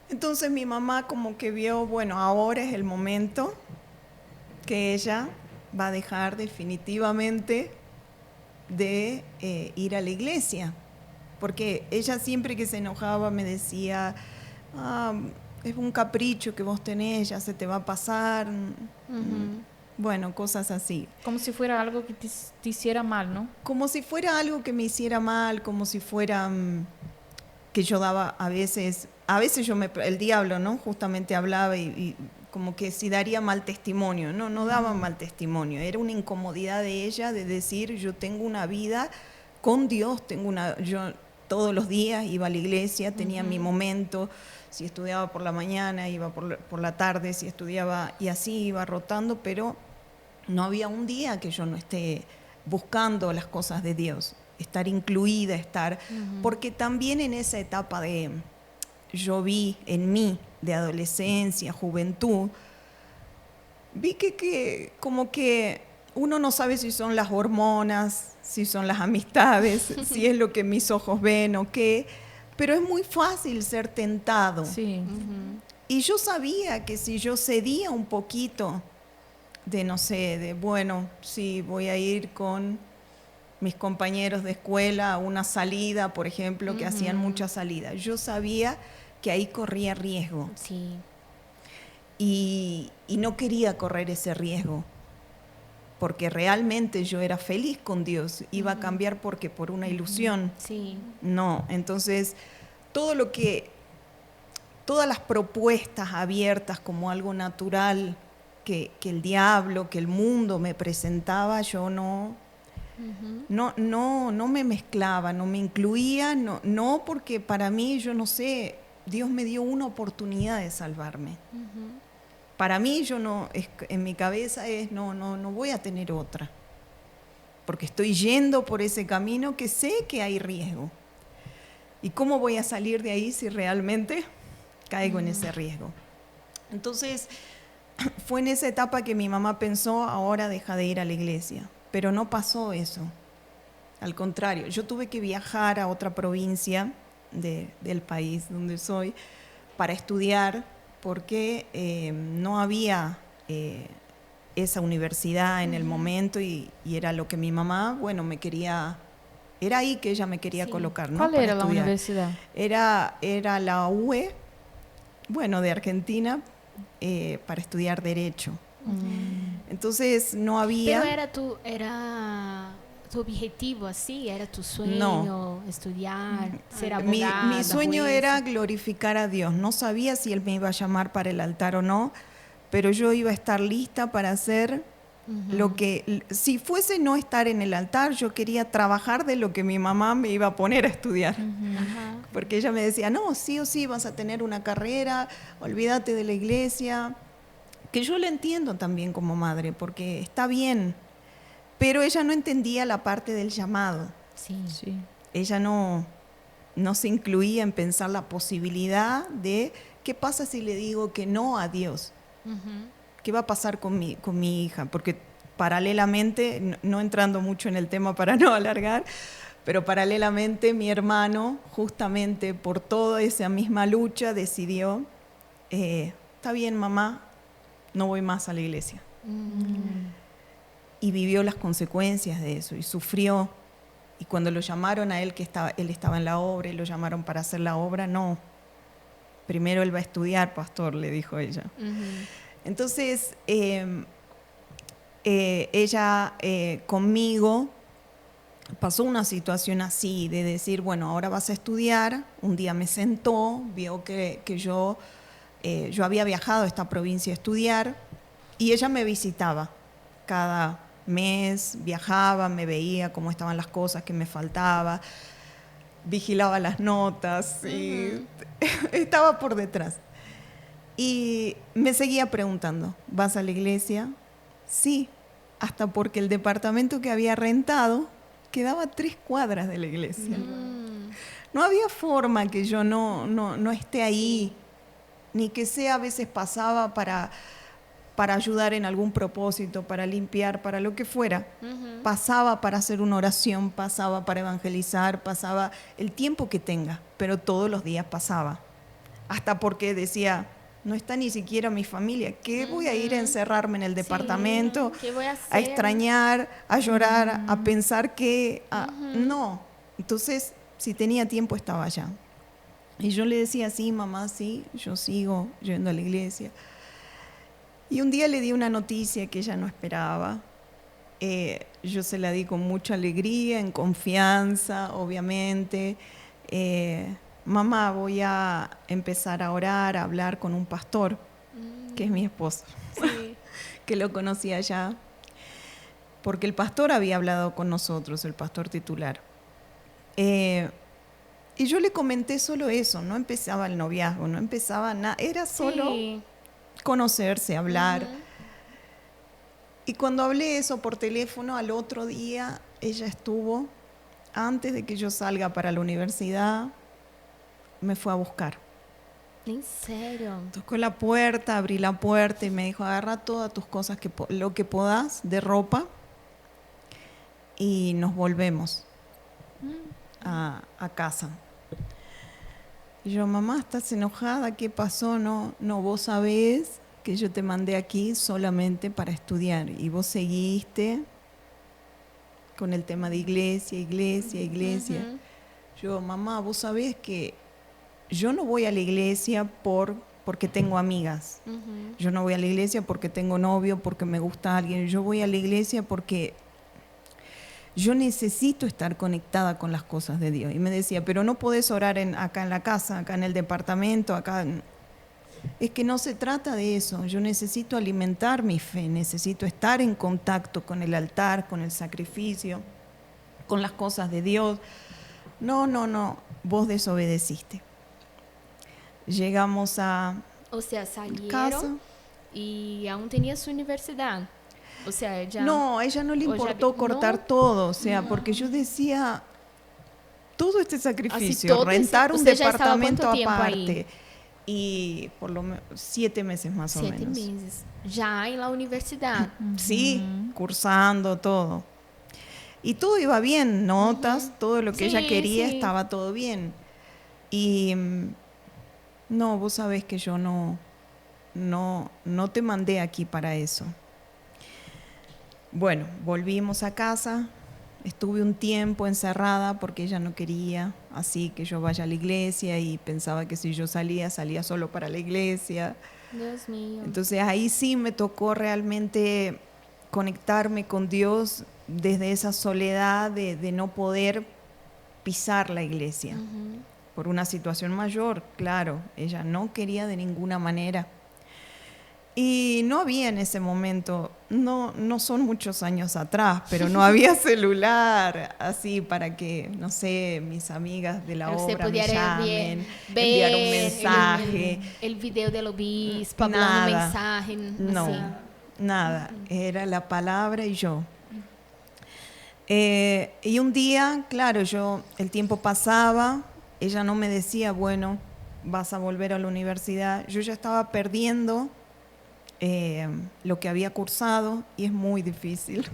Entonces mi mamá como que vio, bueno, ahora es el momento que ella va a dejar definitivamente de ir a la iglesia. Porque ella siempre que se enojaba me decía, es un capricho que vos tenés, ya se te va a pasar. Bueno, cosas así. Como si fuera algo que te hiciera mal, ¿no? Como si fuera algo que me hiciera mal, como si fuera que yo daba a veces el diablo, ¿no? Justamente hablaba y como que si daría mal testimonio. No daba mal testimonio, era una incomodidad de ella de decir, yo tengo una vida con Dios, yo todos los días iba a la iglesia, tenía mi momento, si estudiaba por la mañana, iba por la tarde, si estudiaba, y así iba rotando, pero no había un día que yo no esté buscando las cosas de Dios, estar incluida, porque también en esa etapa yo vi en mí, de adolescencia, juventud, vi que como que uno no sabe si son las hormonas, si son las amistades, si es lo que mis ojos ven o qué, pero es muy fácil ser tentado. Sí. Y yo sabía que si yo cedía un poquito bueno, sí, voy a ir con mis compañeros de escuela a una salida, por ejemplo, que hacían muchas salidas. Yo sabía que ahí corría riesgo. Sí. Y no quería correr ese riesgo, porque realmente yo era feliz con Dios. Iba a cambiar porque por una ilusión. Sí. No, entonces todas las propuestas abiertas como algo natural que el diablo, que el mundo me presentaba, yo no me mezclaba, no me incluía, no porque para mí, yo no sé, Dios me dio una oportunidad de salvarme. Para mí, en mi cabeza no voy a tener otra, porque estoy yendo por ese camino que sé que hay riesgo. ¿Y cómo voy a salir de ahí si realmente caigo en ese riesgo? Entonces, fue en esa etapa que mi mamá pensó, ahora deja de ir a la iglesia. Pero no pasó eso. Al contrario, yo tuve que viajar a otra provincia del país donde soy para estudiar, porque no había esa universidad en el momento y era lo que mi mamá, bueno, era ahí que ella me quería colocar, ¿no? ¿Cuál para era estudiar. la universidad? Era la UE, bueno, de Argentina, para estudiar Derecho. Entonces no había... Pero era tu objetivo así, era tu sueño, estudiar, ser abogada. Mi sueño jueza. era glorificar a Dios. No sabía si Él me iba a llamar para el altar o no, pero yo iba a estar lista para hacer lo que... Si fuese no estar en el altar, yo quería trabajar de lo que mi mamá me iba a poner a estudiar. Porque ella me decía, no, sí o sí vas a tener una carrera, olvídate de la iglesia. Que yo la entiendo también como madre, porque está bien, pero ella no entendía la parte del llamado. Sí. Ella no se incluía en pensar la posibilidad de qué pasa si le digo que no a Dios. ¿Qué va a pasar con mi hija? Porque paralelamente, no entrando mucho en el tema para no alargar, pero paralelamente mi hermano, justamente por toda esa misma lucha, decidió, está bien, mamá, no voy más a la iglesia. Y vivió las consecuencias de eso y sufrió. Y cuando lo llamaron a él, él estaba en la obra y lo llamaron para hacer la obra, no. Primero él va a estudiar, pastor, le dijo ella. Entonces, ella conmigo pasó una situación así, de decir, bueno, ahora vas a estudiar. Un día me sentó, vio que yo había viajado a esta provincia a estudiar y ella me visitaba cada mes, viajaba, me veía cómo estaban las cosas, qué me faltaba, vigilaba las notas y estaba por detrás. Y me seguía preguntando, ¿vas a la iglesia? Sí, hasta porque el departamento que había rentado quedaba a 3 cuadras de la iglesia. No había forma que yo no esté ahí, ni que sea, a veces pasaba para ayudar en algún propósito, para limpiar, para lo que fuera. Pasaba para hacer una oración, pasaba para evangelizar, pasaba el tiempo que tenga, pero todos los días pasaba. Hasta porque decía, no está ni siquiera mi familia. ¿Qué voy a ir a encerrarme en el departamento? ¿Qué voy a hacer? A extrañar, a llorar, a pensar que... No. Entonces, si tenía tiempo, estaba allá. Y yo le decía, sí, mamá, sí, yo sigo yendo a la iglesia. Y un día le di una noticia que ella no esperaba. Yo se la di con mucha alegría, en confianza, obviamente. Mamá, voy a empezar a orar, a hablar con un pastor, que es mi esposo, que lo conocía allá, porque el pastor había hablado con nosotros, el pastor titular. Y yo le comenté solo eso, no empezaba el noviazgo, no empezaba nada, era solo conocerse, hablar. Y cuando hablé eso por teléfono, al otro día ella estuvo, antes de que yo salga para la universidad, me fue a buscar. ¿En serio? Tocó la puerta, abrí la puerta y me dijo, agarra todas tus cosas, lo que podás de ropa, y nos volvemos a casa. Y yo, mamá, ¿estás enojada? ¿Qué pasó? No, vos sabés que yo te mandé aquí solamente para estudiar y vos seguiste con el tema de iglesia. Yo, mamá, vos sabés que yo no voy a la iglesia porque tengo amigas. Yo no voy a la iglesia porque tengo novio, porque me gusta alguien. Yo voy a la iglesia porque yo necesito estar conectada con las cosas de Dios. Y me decía, pero no podés orar acá en la casa, acá en el departamento, acá. Es que no se trata de eso. Yo necesito alimentar mi fe, necesito estar en contacto con el altar, con el sacrificio, con las cosas de Dios. No, vos desobedeciste. Llegamos a O sea, salieron casa. Y aún tenía su universidad. O sea, ella... No, a ella no le importó cortar todo, o sea, porque yo decía, todo este sacrificio, todo rentar un ¿usted ya departamento estaba cuánto tiempo aparte, ahí? y por lo menos 7 meses más o menos. 7 meses. Ya en la universidad. Sí, cursando todo. Y todo iba bien, notas, todo lo que ella quería estaba todo bien. Y no, vos sabés que yo no te mandé aquí para eso. Bueno, volvimos a casa, estuve un tiempo encerrada porque ella no quería, así que yo vaya a la iglesia y pensaba que si yo salía solo para la iglesia. Dios mío. Entonces ahí sí me tocó realmente conectarme con Dios desde esa soledad de no poder pisar la iglesia. Por una situación mayor, claro, ella no quería de ninguna manera. Y no había en ese momento, no son muchos años atrás, pero no había celular así para que, no sé, mis amigas de la obra me llamen, enviar un mensaje. El video del obispo, hablando un mensaje. No, así. Nada, era la palabra y yo. Y un día, claro, el tiempo pasaba, ella no me decía, bueno, vas a volver a la universidad. Yo ya estaba perdiendo lo que había cursado y es muy difícil.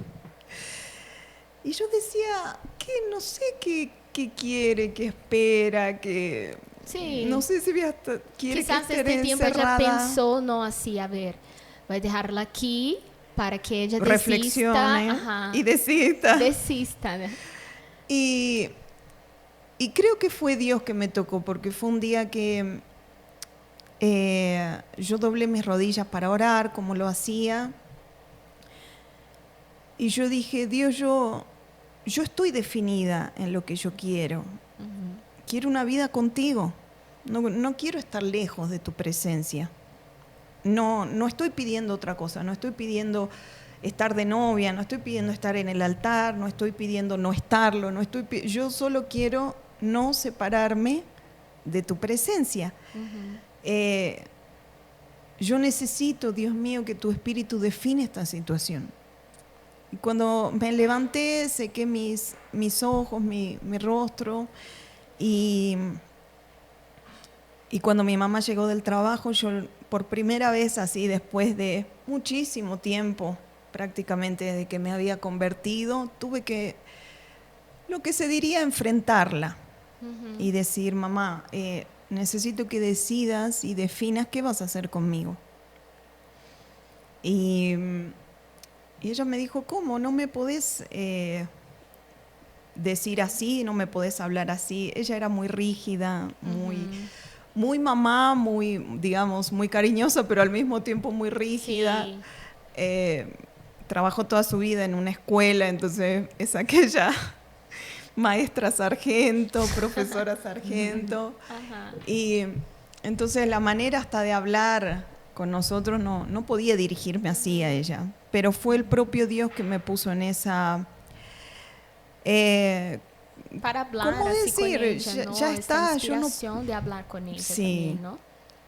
Y yo decía, que no sé qué quiere, qué espera, que sí. no sé si quiere quizás que esté este tiempo encerrada. ella pensó, no así, a ver, voy a dejarla aquí para que ella reflexione desista, y desista. Desista, ¿no? Y creo que fue Dios que me tocó, porque fue un día que yo doblé mis rodillas para orar, como lo hacía. Y yo dije, Dios, yo estoy definida en lo que yo quiero. Quiero una vida contigo. No quiero estar lejos de tu presencia. No estoy pidiendo otra cosa. No estoy pidiendo estar de novia. No estoy pidiendo estar en el altar. No estoy pidiendo no estarlo. Yo solo quiero no separarme de tu presencia. Yo necesito, Dios mío, que tu Espíritu define esta situación. Y cuando me levanté, sequé mis ojos, mi rostro, y cuando mi mamá llegó del trabajo, yo por primera vez, así después de muchísimo tiempo, prácticamente desde que me había convertido, tuve que, lo que se diría, enfrentarla y decir, mamá, necesito que decidas y definas qué vas a hacer conmigo. Y ella me dijo, ¿cómo? No me podés decir así, no me podés hablar así. Ella era muy rígida, muy mamá, muy, digamos, muy cariñosa, pero al mismo tiempo muy rígida. Sí. Trabajó toda su vida en una escuela, entonces es aquella maestra sargento, profesora sargento. Y entonces la manera hasta de hablar con nosotros no podía dirigirme así a ella. Pero fue el propio Dios que me puso en esa... para hablar ¿cómo así decir? con ella, ¿no? Ya está, inspiración de hablar con ella sí. también, ¿no?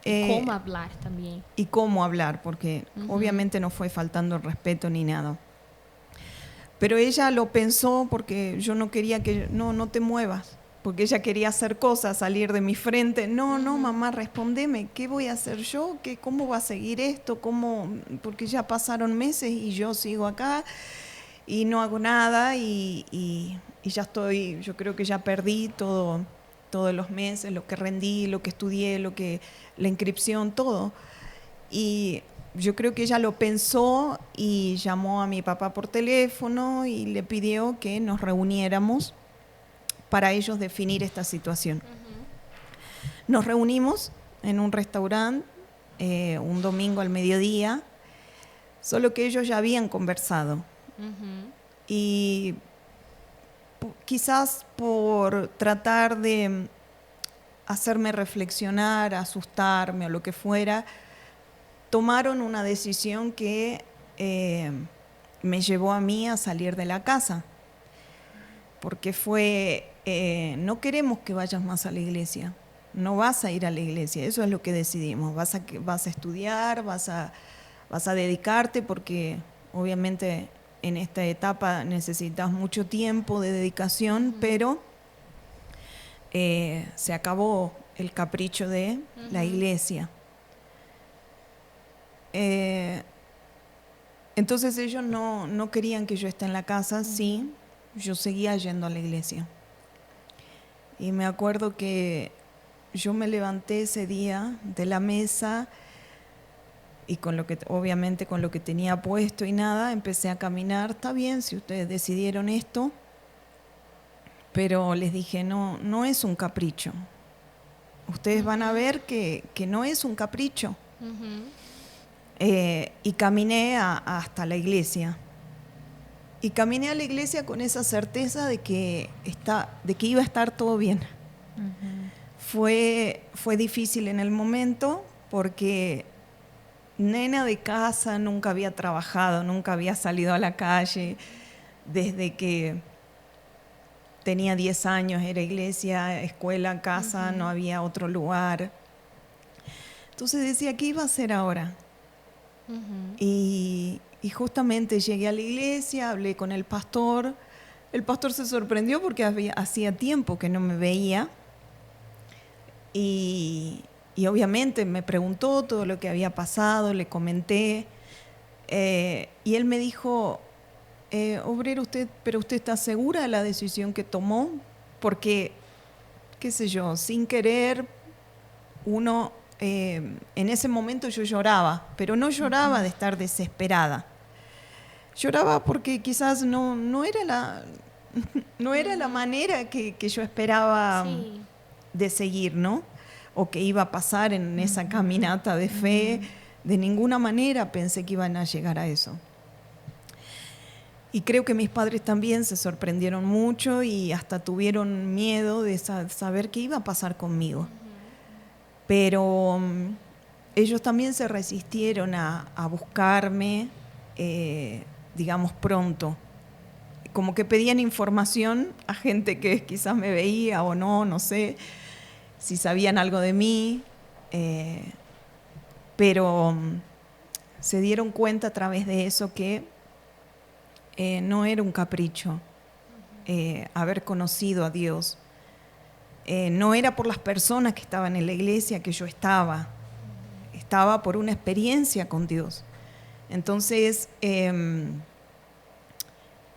Y cómo hablar también. Y cómo hablar, porque obviamente no fue faltando el respeto ni nada. Pero ella lo pensó porque yo no quería que... No te muevas. Porque ella quería hacer cosas, salir de mi frente. No, mamá, respondeme, ¿qué voy a hacer yo? ¿Cómo va a seguir esto? Porque ya pasaron meses y yo sigo acá y no hago nada y ya estoy, yo creo que ya perdí todos los meses, lo que rendí, lo que estudié, la inscripción, todo. Y yo creo que ella lo pensó y llamó a mi papá por teléfono y le pidió que nos reuniéramos para ellos definir esta situación. Nos reunimos en un restaurante un domingo al mediodía, solo que ellos ya habían conversado. Y quizás por tratar de hacerme reflexionar, asustarme o lo que fuera, tomaron una decisión que me llevó a mí a salir de la casa. Porque fue, no queremos que vayas más a la iglesia, no vas a ir a la iglesia, eso es lo que decidimos, vas a estudiar, vas a dedicarte, porque obviamente en esta etapa necesitas mucho tiempo de dedicación, pero se acabó el capricho de la iglesia. Entonces ellos no querían que yo esté en la casa, sí. Yo seguía yendo a la iglesia. Y me acuerdo que yo me levanté ese día de la mesa y obviamente con lo que tenía puesto y nada, empecé a caminar. Está bien si ustedes decidieron esto, pero les dije, no es un capricho. Ustedes van a ver que no es un capricho. Y caminé hasta la iglesia. Y caminé a la iglesia con esa certeza de que iba a estar todo bien. Fue difícil en el momento porque nena de casa, nunca había trabajado, nunca había salido a la calle. Desde que tenía 10 años era iglesia, escuela, casa, no había otro lugar. Entonces decía, ¿qué iba a hacer ahora? Y justamente llegué a la iglesia, hablé con el pastor. El pastor se sorprendió porque hacía tiempo que no me veía. Y y obviamente me preguntó todo lo que había pasado, le comenté, y él me dijo, obrero, pero usted está segura de la decisión que tomó, porque, qué sé yo, sin querer, uno, en ese momento yo lloraba, pero no lloraba de estar desesperada. Lloraba porque quizás no era la manera que yo esperaba de seguir, ¿no? O que iba a pasar en esa caminata de fe. De ninguna manera pensé que iban a llegar a eso. Y creo que mis padres también se sorprendieron mucho y hasta tuvieron miedo de saber qué iba a pasar conmigo. Pero ellos también se resistieron a buscarme, digamos, pronto. Como que pedían información a gente que quizás me veía o no sé si sabían algo de mí, pero se dieron cuenta a través de eso que no era un capricho haber conocido a Dios. No era por las personas que estaban en la iglesia que yo estaba por una experiencia con Dios. Entonces,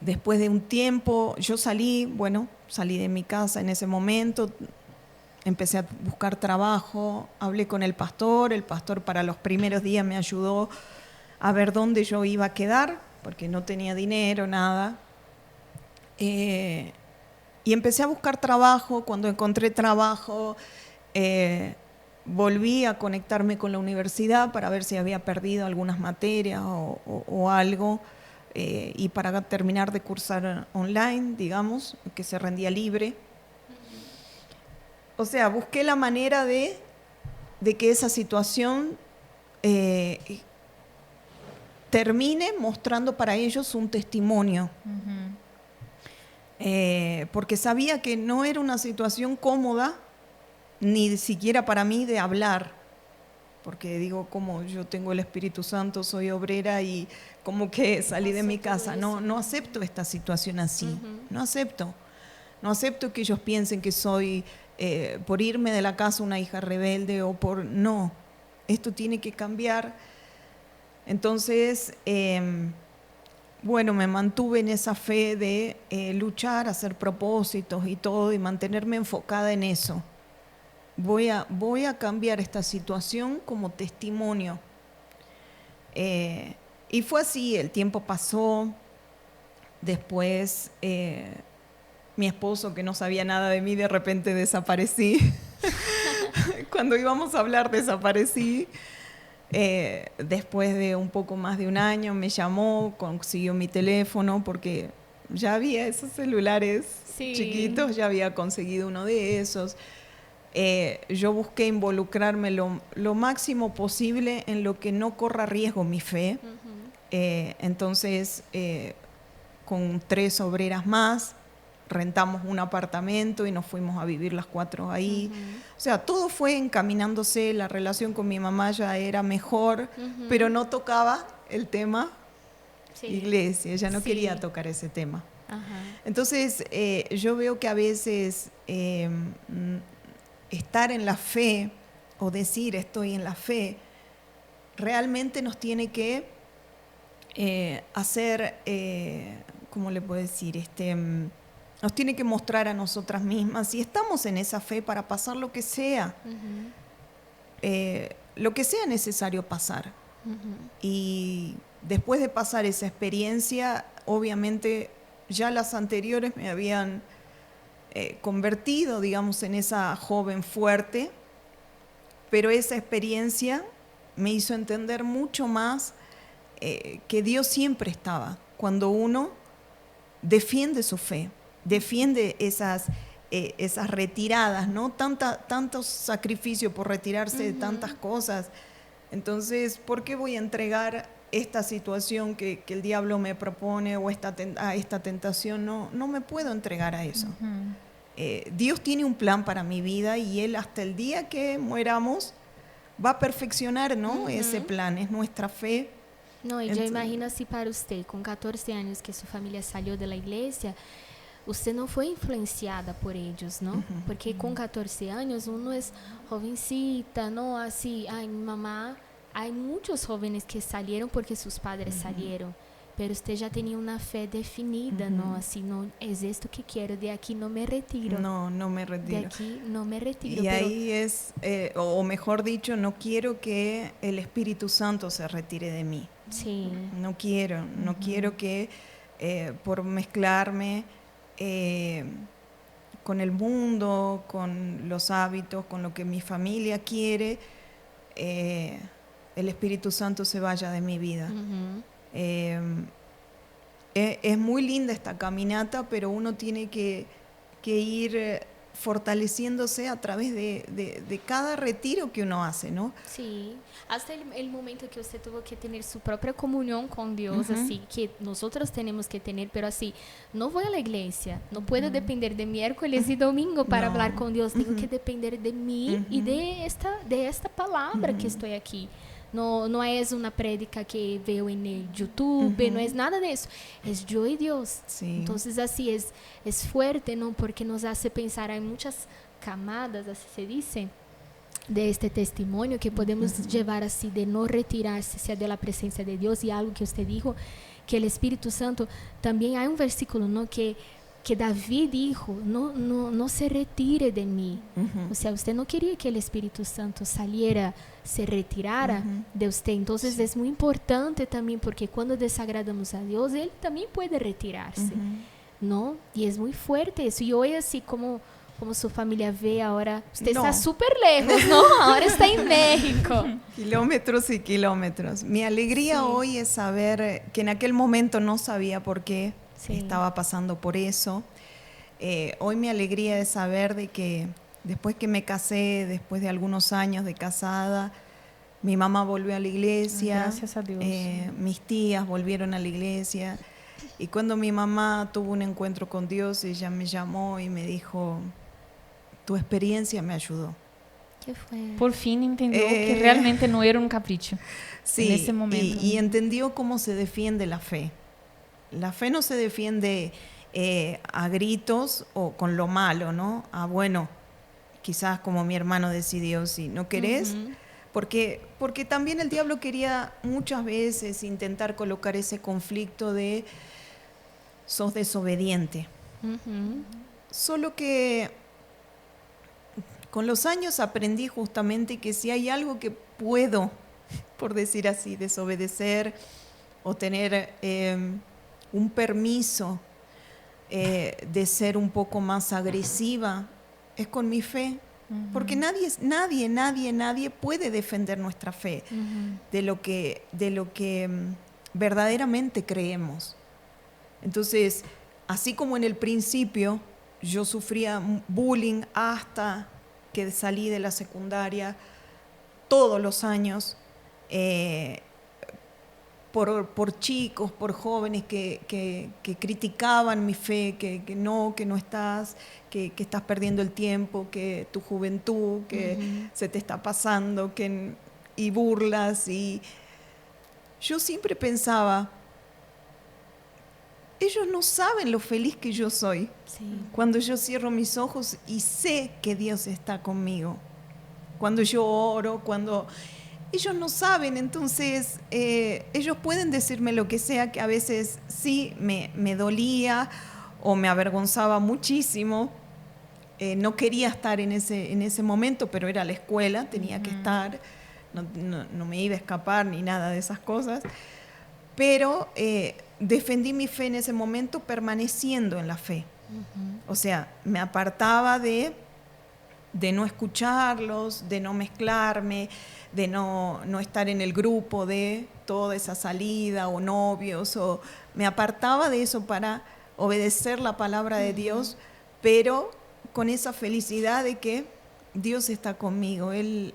después de un tiempo, yo salí de mi casa en ese momento, empecé a buscar trabajo, hablé con el pastor para los primeros días me ayudó a ver dónde yo iba a quedar, porque no tenía dinero, nada. Y empecé a buscar trabajo. Cuando encontré trabajo, volví a conectarme con la universidad para ver si había perdido algunas materias o algo, y para terminar de cursar online, digamos, que se rendía libre. O sea, busqué la manera de que esa situación termine mostrando para ellos un testimonio. Porque sabía que no era una situación cómoda, ni siquiera para mí de hablar. Porque digo, como yo tengo el Espíritu Santo, soy obrera y como que salí de mi casa. No acepto esta situación así. No acepto que ellos piensen que soy, por irme de la casa, una hija rebelde o por... No, esto tiene que cambiar. Entonces, me mantuve en esa fe de luchar, hacer propósitos y todo, y mantenerme enfocada en eso. Voy a cambiar esta situación como testimonio. Y fue así, el tiempo pasó. Después, mi esposo, que no sabía nada de mí, de repente desaparecí. Cuando íbamos a hablar, desaparecí. Después de un poco más de un año me llamó, consiguió mi teléfono, porque ya había esos celulares chiquitos, ya había conseguido uno de esos. Yo busqué involucrarme lo máximo posible en lo que no corra riesgo mi fe. Entonces, con 3 obreras más, rentamos un apartamento y nos fuimos a vivir las 4 ahí. O sea, todo fue encaminándose, la relación con mi mamá ya era mejor, pero no tocaba el tema iglesia, ella no quería tocar ese tema. Entonces, yo veo que a veces estar en la fe o decir estoy en la fe, realmente nos tiene que hacer, ¿cómo le puedo decir? Nos tiene que mostrar a nosotras mismas si estamos en esa fe para pasar lo que sea, lo que sea necesario pasar. Y después de pasar esa experiencia, obviamente ya las anteriores me habían convertido, digamos, en esa joven fuerte, pero esa experiencia me hizo entender mucho más que Dios siempre estaba cuando uno defiende su fe, defiende esas retiradas, ¿no? Tantos sacrificios por retirarse de tantas cosas. Entonces, ¿por qué voy a entregar esta situación que el diablo me propone o esta tentación? No me puedo entregar a eso. Dios tiene un plan para mi vida y Él hasta el día que mueramos va a perfeccionar, ¿no? Ese plan, es nuestra fe. No, y yo imagino así para usted, con 14 años que su familia salió de la iglesia, usted no fue influenciada por ellos, ¿no? Porque con 14 años uno es jovencita, ¿no? Así, ay, mi mamá, hay muchos jóvenes que salieron porque sus padres salieron, pero usted ya tenía una fe definida, ¿no? Así, no, es esto que quiero, de aquí no me retiro. No me retiro. De aquí no me retiro. Y ahí es, o mejor dicho, no quiero que el Espíritu Santo se retire de mí. Sí. No quiero que por mezclarme con el mundo, con los hábitos, con lo que mi familia quiere, el Espíritu Santo se vaya de mi vida. Es muy linda esta caminata, pero uno tiene que ir fortaleciéndose a través de cada retiro que uno hace, ¿no? Sí, hasta el momento que usted tuvo que tener su propia comunión con Dios, así que nosotros tenemos que tener, pero así, no voy a la iglesia, no puedo depender de miércoles y domingo para hablar con Dios, tengo que depender de mí y de esta palabra que estoy aquí. No es una prédica que veo en el YouTube, no es nada de eso, es yo y Dios. Sí. Entonces así es fuerte, ¿no? Porque nos hace pensar, hay muchas camadas, así se dice, de este testimonio que podemos llevar así, de no retirarse sea de la presencia de Dios. Y algo que usted dijo, que el Espíritu Santo, también hay un versículo, ¿no? que David dijo, no se retire de mí. O sea, usted no quería que el Espíritu Santo saliera, se retirara de usted. Entonces es muy importante también, porque cuando desagradamos a Dios, Él también puede retirarse, ¿no? Y es muy fuerte eso. Y hoy así como su familia ve ahora, usted está súper lejos, ¿no? Ahora está en México. Kilómetros y kilómetros. Mi alegría hoy es saber que en aquel momento no sabía por qué estaba pasando por eso. Hoy mi alegría es saber de que después que me casé, después de algunos años de casada, mi mamá volvió a la iglesia. Gracias a Dios. Mis tías volvieron a la iglesia. Y cuando mi mamá tuvo un encuentro con Dios, ella me llamó y me dijo, tu experiencia me ayudó. ¿Qué fue? Por fin entendió que realmente no era un capricho. Sí, en ese momento. Y entendió cómo se defiende la fe. La fe no se defiende a gritos o con lo malo, ¿no? Bueno, quizás como mi hermano decidió, si no querés, porque también el diablo quería muchas veces intentar colocar ese conflicto de sos desobediente. Solo que con los años aprendí justamente que si hay algo que puedo, por decir así, desobedecer o tener un permiso de ser un poco más agresiva, es con mi fe. Porque nadie puede defender nuestra fe de lo que verdaderamente creemos. Entonces, así como en el principio yo sufría bullying hasta que salí de la secundaria, todos los años, por chicos, por jóvenes que criticaban mi fe, que no estás, que estás perdiendo el tiempo, que tu juventud, que se te está pasando, y burlas. Y yo siempre pensaba, ellos no saben lo feliz que yo soy cuando yo cierro mis ojos y sé que Dios está conmigo. Cuando yo oro, cuando... Ellos no saben, entonces ellos pueden decirme lo que sea, que a veces sí me dolía o me avergonzaba muchísimo. No quería estar en ese momento, pero era la escuela, tenía que estar, no me iba a escapar ni nada de esas cosas. Pero defendí mi fe en ese momento permaneciendo en la fe. O sea, me apartaba de no escucharlos, de no mezclarme, de no estar en el grupo de toda esa salida o novios, o me apartaba de eso para obedecer la palabra de Dios, pero con esa felicidad de que Dios está conmigo, Él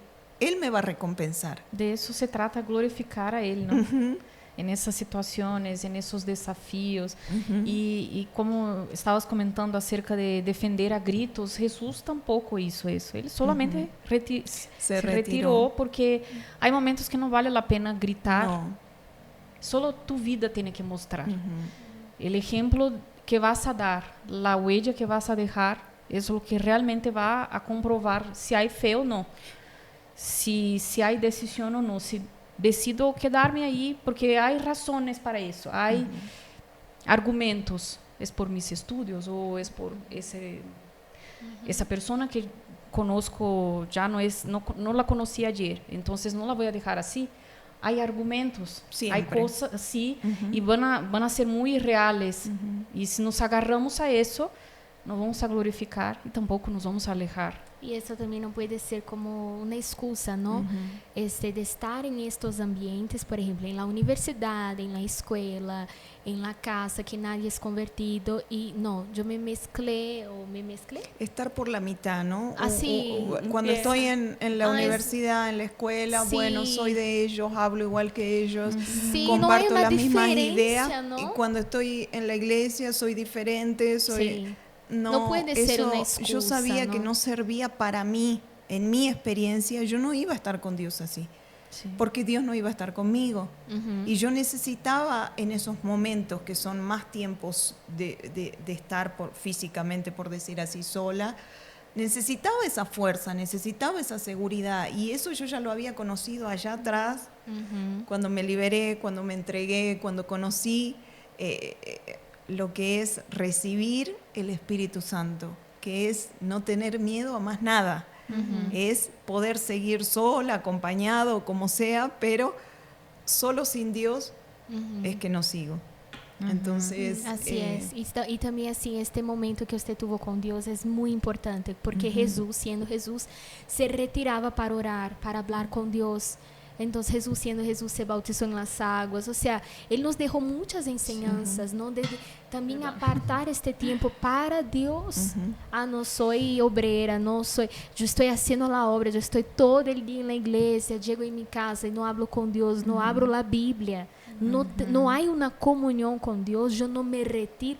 me va a recompensar. De eso se trata, glorificar a Él, ¿no? En esas situaciones, en esos desafíos. Y como estabas comentando acerca de defender a gritos, Jesús tampoco hizo eso. Él solamente se retiró porque hay momentos que no vale la pena gritar. No. Solo tu vida tiene que mostrar. El ejemplo que vas a dar, la huella que vas a dejar, es lo que realmente va a comprobar si hay fe o no, si hay decisión o no, si decido quedarme ahí, porque hay razones para eso, hay argumentos, es por mis estudios o es por esa persona que conozco, ya no la conocí ayer, entonces no la voy a dejar así. Hay argumentos, siempre. hay cosas así y van a ser muy reales. Y si nos agarramos a eso, no vamos a glorificar y tampoco nos vamos a alejar. Y eso también no puede ser como una excusa, ¿no? De estar en estos ambientes, por ejemplo, en la universidad, en la escuela, en la casa, que nadie es convertido y no, yo me mezclé. Estar por la mitad, ¿no? Así. Cuando estoy en la universidad, en la escuela, sí. Bueno, soy de ellos, hablo igual que ellos, sí, comparto no las mismas ideas. ¿no? Y cuando estoy en la iglesia, soy diferente, soy... Sí. No puede ser una excusa. Yo sabía que no servía para mí, en mi experiencia, yo no iba a estar con Dios así. Sí. Porque Dios no iba a estar conmigo. Y yo necesitaba en esos momentos, que son más tiempos de estar físicamente, por decir así, sola, necesitaba esa fuerza, necesitaba esa seguridad. Y eso yo ya lo había conocido allá atrás, cuando me liberé, cuando me entregué, cuando conocí lo que es recibir el Espíritu Santo, que es no tener miedo a más nada. Es poder seguir sola, acompañado, como sea, pero solo sin Dios es que no sigo. Entonces, así es. Y también así, este momento que usted tuvo con Dios es muy importante, porque Jesús, siendo Jesús, se retiraba para orar, para hablar con Dios. Entonces Jesús, siendo Jesús, se bautizó en las aguas. O sea, Él nos dejó muchas enseñanzas, ¿no? De también apartar este tiempo para Dios. No soy obrera, yo estoy haciendo la obra, yo estoy todo el día en la iglesia, llego en mi casa y no hablo con Dios, no abro la Biblia. No hay una comunión con Dios, yo no me retiro.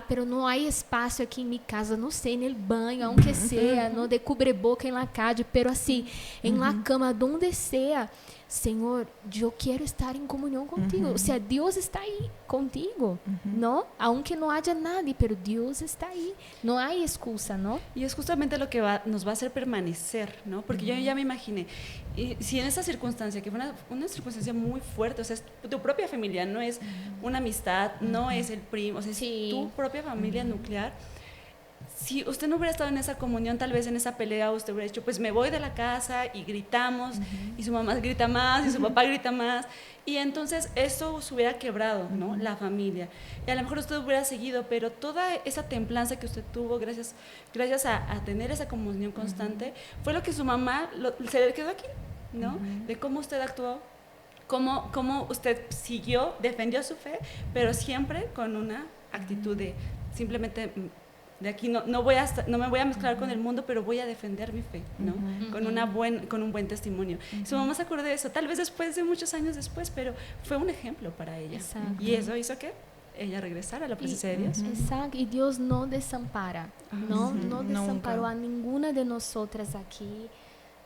Pero no hay espacio aquí en mi casa, no sé, en el baño, aunque sea, ¿no? De cubreboca en la calle, pero así, en la cama, donde sea. Señor, yo quiero estar en comunión contigo. O sea, Dios está ahí contigo, ¿no? Aunque no haya nadie, pero Dios está ahí. No hay excusa, ¿no? Y es justamente lo que nos va a hacer permanecer, ¿no? Porque yo ya me imaginé, y si en esa circunstancia, que fue una circunstancia muy fuerte, o sea, es tu propia familia, no es una amistad, no es el primo, o sea, es tu propia familia nuclear. Si usted no hubiera estado en esa comunión, tal vez en esa pelea usted hubiera dicho, pues me voy de la casa y gritamos, y su mamá grita más, y su papá grita más, y entonces eso se hubiera quebrado, ¿no? La familia. Y a lo mejor usted hubiera seguido, pero toda esa templanza que usted tuvo gracias a tener esa comunión constante, fue lo que su mamá se le quedó aquí, ¿no? De cómo usted actuó, cómo usted siguió, defendió su fe, pero siempre con una actitud de simplemente... De aquí no me voy a mezclar con el mundo, pero voy a defender mi fe, ¿no? Con un buen testimonio. Su mamá se acordó de eso, tal vez después de muchos años después, pero fue un ejemplo para ella. Exacto. Y eso hizo que ella regresara a la presencia de Dios. Exacto, y Dios no desampara, no desamparó a ninguna de nosotras aquí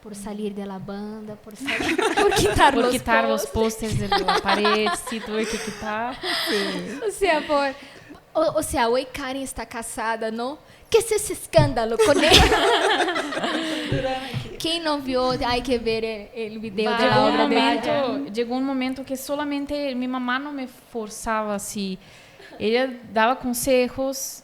por salir de la banda, por quitar los postes de la pared, sí tuve que quitar. Sí. O sea, hoy Karen está casada, ¿no? ¿Qué es ese escándalo con él? ¿Quién no vio? Hay que ver el video de la obra de ella. Llegó un momento que solamente mi mamá no me forzaba así. Ella daba consejos,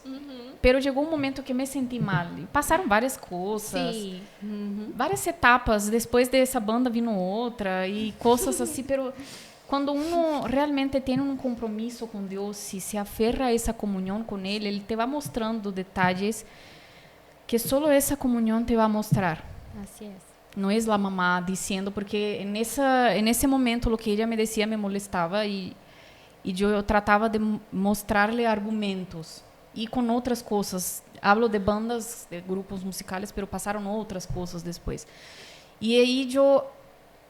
pero llegó un momento que me sentí mal. Pasaron varias cosas, várias etapas. Después de esa banda vino otra y cosas así, pero... Cuando uno realmente tiene un compromiso con Dios, si se aferra a esa comunión con Él, Él te va mostrando detalles que solo esa comunión te va a mostrar. Así es. No es la mamá diciendo, porque en ese momento lo que ella me decía me molestaba y yo trataba de mostrarle argumentos. Y con otras cosas, hablo de bandas, de grupos musicales, pero pasaron otras cosas después. Y ahí yo...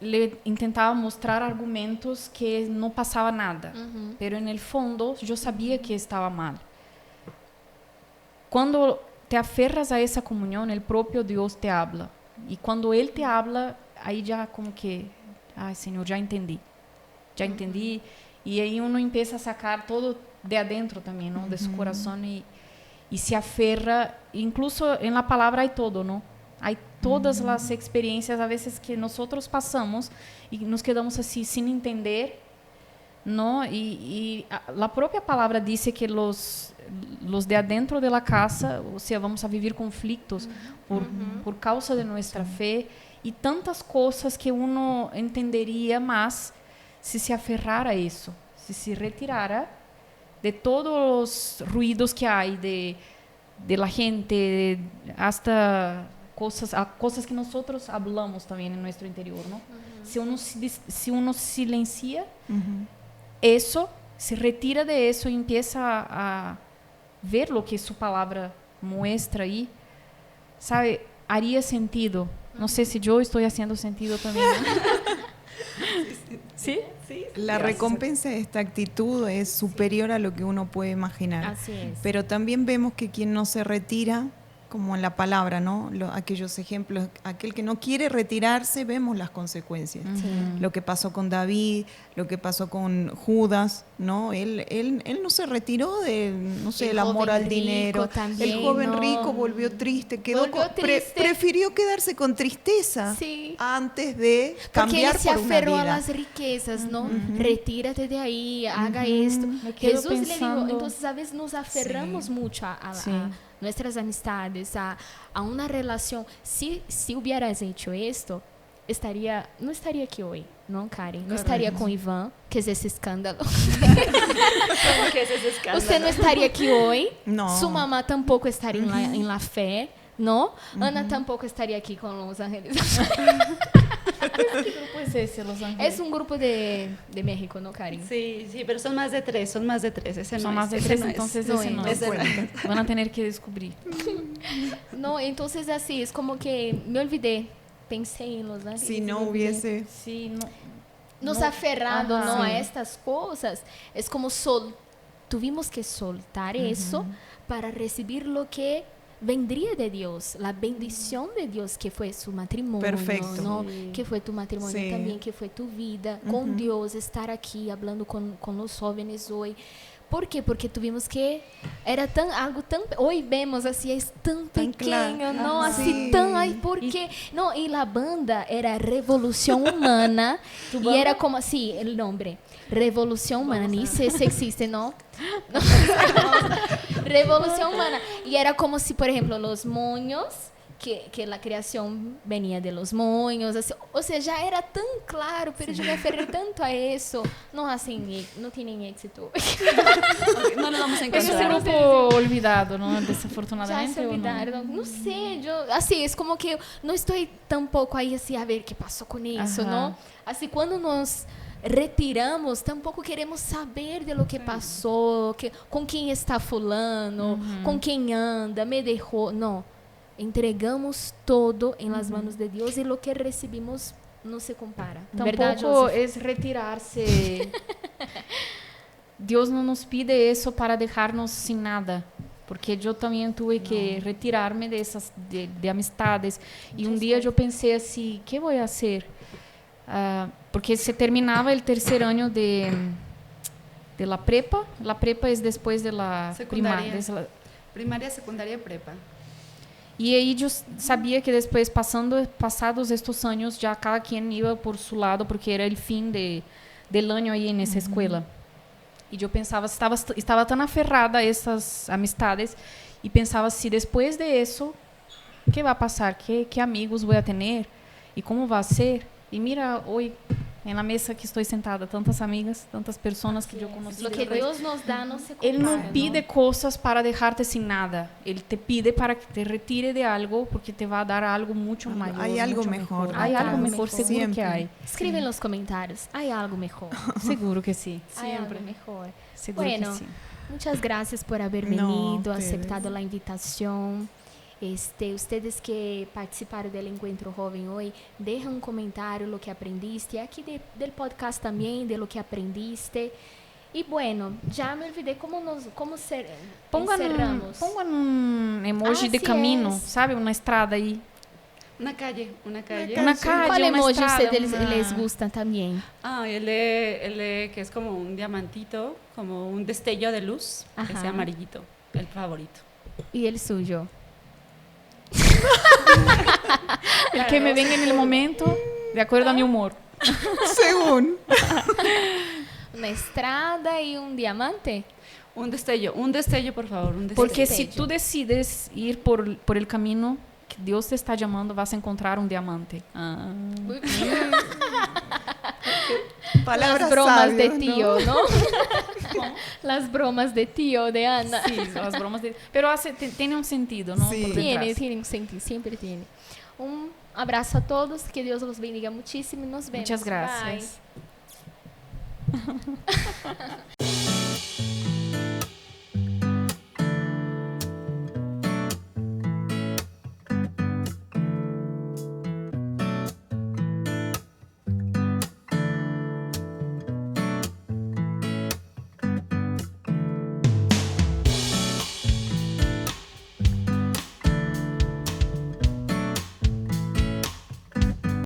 le intentava mostrar argumentos que não passava nada, pero en el fondo eu sabia que estava mal. Quando te aferras a essa comunhão, o próprio Deus te habla, e quando Ele te habla, aí já como que, ai Senhor, já entendi, e aí uno empieza a sacar de adentro también, ¿no? De su corazón y se aferra, incluso en la palabra hay todo, ¿no? Hay todas las experiencias a veces que nosotros pasamos y nos quedamos así sin entender, ¿no? Y la propia palabra dice que los de adentro de la casa, o sea, vamos a vivir conflictos por causa de nuestra fe y tantas cosas que uno entendería más si se aferrara a eso, si se retirara de todos los ruidos que hay de la gente, hasta cosas que nosotros hablamos también en nuestro interior, ¿no? Si uno silencia eso, se retira de eso y empieza a ver lo que su palabra muestra ahí, ¿sabe? Haría sentido. No sé si yo estoy haciendo sentido también, ¿no? ¿Sí? Sí, la recompensa de esta actitud es superior a lo que uno puede imaginar. Así es. Pero también vemos que quien no se retira, como en la palabra, ¿no? Aquellos ejemplos, aquel que no quiere retirarse, vemos las consecuencias. Lo que pasó con David, lo que pasó con Judas, ¿no? Él no se retiró del amor al dinero. También, el joven no. rico volvió triste, triste. Prefirió quedarse con tristeza antes de cambiar por una vida. Porque él se aferró a vida. las riquezas, ¿no? Retírate de ahí, haga esto. Jesús le dijo, entonces a veces nos aferramos mucho a nuestras amistades, a una relación. Si hubieras hecho esto, no estaría aquí hoy, ¿no, Karen? No estaría con Iván, que es ese escándalo. ¿Cómo que es ese escándalo? Usted no estaría aquí hoy. No. Su mamá tampoco estaría en la fe, ¿no? Ana tampoco estaría aquí con Los Ángeles. ¿Qué grupo es ese, Los Ángeles? Es un grupo de México, ¿no, Karen? Sí, pero son más de tres. Ese Son no más de es. tres, entonces ese no es. Ese no es. Van a tener que descubrir. No, entonces así, es como que me olvidé. Pensé en Los Ángeles. Si no hubiese... Sí, nos aferrado, Ajá. ¿no? Sí. A estas cosas. Es como tuvimos que soltar eso para recibir lo que vendría de Dios, la bendición de Dios, que fue su matrimonio. Perfecto. ¿no? Que fue tu matrimonio Sí. también, que fue tu vida con Dios, estar aquí hablando con los jóvenes hoy. ¿Por qué? Porque tuvimos que... Era algo tan... Hoy vemos así, es tan pequeño, claro. ¿no? Así Sí. tan... Ay, ¿por qué? No, y la banda era Revolución Humana. Y era como así, el nombre. Revolución Humana. Ni sé si existe, ¿no? Revolución Humana. Y era como si, por ejemplo, los moños... Que la creación venía de los moños, así. O sea, ya era tan claro, pero yo me aferré tanto a eso. No tienen éxito. No nos vamos a Es un encontrar. grupo olvidado, ¿no? Ya Desafortunadamente. se ¿o no? olvidaron. No sé, así, es como que no estoy tampoco ahí así a ver qué pasó con eso, Ajá. ¿no? Así, cuando nos retiramos, tampoco queremos saber de lo que pasó, con quién está fulano, con quién anda, me dejó, no. Entregamos todo en las manos de Dios y lo que recibimos no se compara. ¿Verdad, Tampoco Joseph? es retirarse. Dios no nos pide eso para dejarnos sin nada. Porque yo también tuve que retirarme de amistades. Y un día yo pensé así, ¿qué voy a hacer? Porque se terminaba el tercer año de la prepa. La prepa es después de la Secundaria. primaria. Primaria, secundaria, prepa. Y ahí yo sabía que después, pasados estos años, ya cada quien iba por su lado, porque era el fin del año ahí en esa escuela. Y yo pensaba, estaba tan aferrada a esas amistades, y pensaba, si después de eso, ¿qué va a pasar? ¿Qué amigos voy a tener? ¿Y cómo va a ser? Y mira, hoy, en la mesa que estoy sentada, tantas amigas, tantas personas que yo conocí. Lo que Dios nos da no se compara. Él no pide cosas para dejarte sin nada. Él te pide para que te retire de algo, porque te va a dar algo mucho mayor. Hay algo mucho mejor. Hay algo mejor, seguro Siempre. que hay. Escribe en los comentarios. Hay algo mejor. Seguro que sí. Hay algo mejor. Seguro Bueno, que sí. muchas gracias por haber No, venido, ustedes. aceptado la invitación. Ustedes que participaron del Encuentro Joven hoy, deja un comentario lo que aprendiste. Aquí del podcast también, de lo que aprendiste. Y bueno, ya me olvidé cómo Pongan encerramos. un emoji de camino, es. sabe? Una estrada aí. Una calle. Una ¿Cuál calle, una emoji estrada, les gustan también? El que es como un diamantito, como un destello de luz, Ajá. ese amarillito, el favorito. ¿Y el suyo? El que me venga en el momento, de acuerdo a mi humor. Según. Una estrada y un diamante. Un destello, por favor, un destello. Porque si tú decides ir por el camino que Dios te está llamando, vas a encontrar un diamante. Palabras Las bromas sabias, de tío, ¿no? Las bromas de tío, de Ana. Sí, las bromas de... Pero tiene un sentido, ¿no? Sí. Por detrás. Tiene un sentido, siempre tiene. Un abrazo a todos, que Dios los bendiga muchísimo y nos vemos. Muchas gracias. Bye.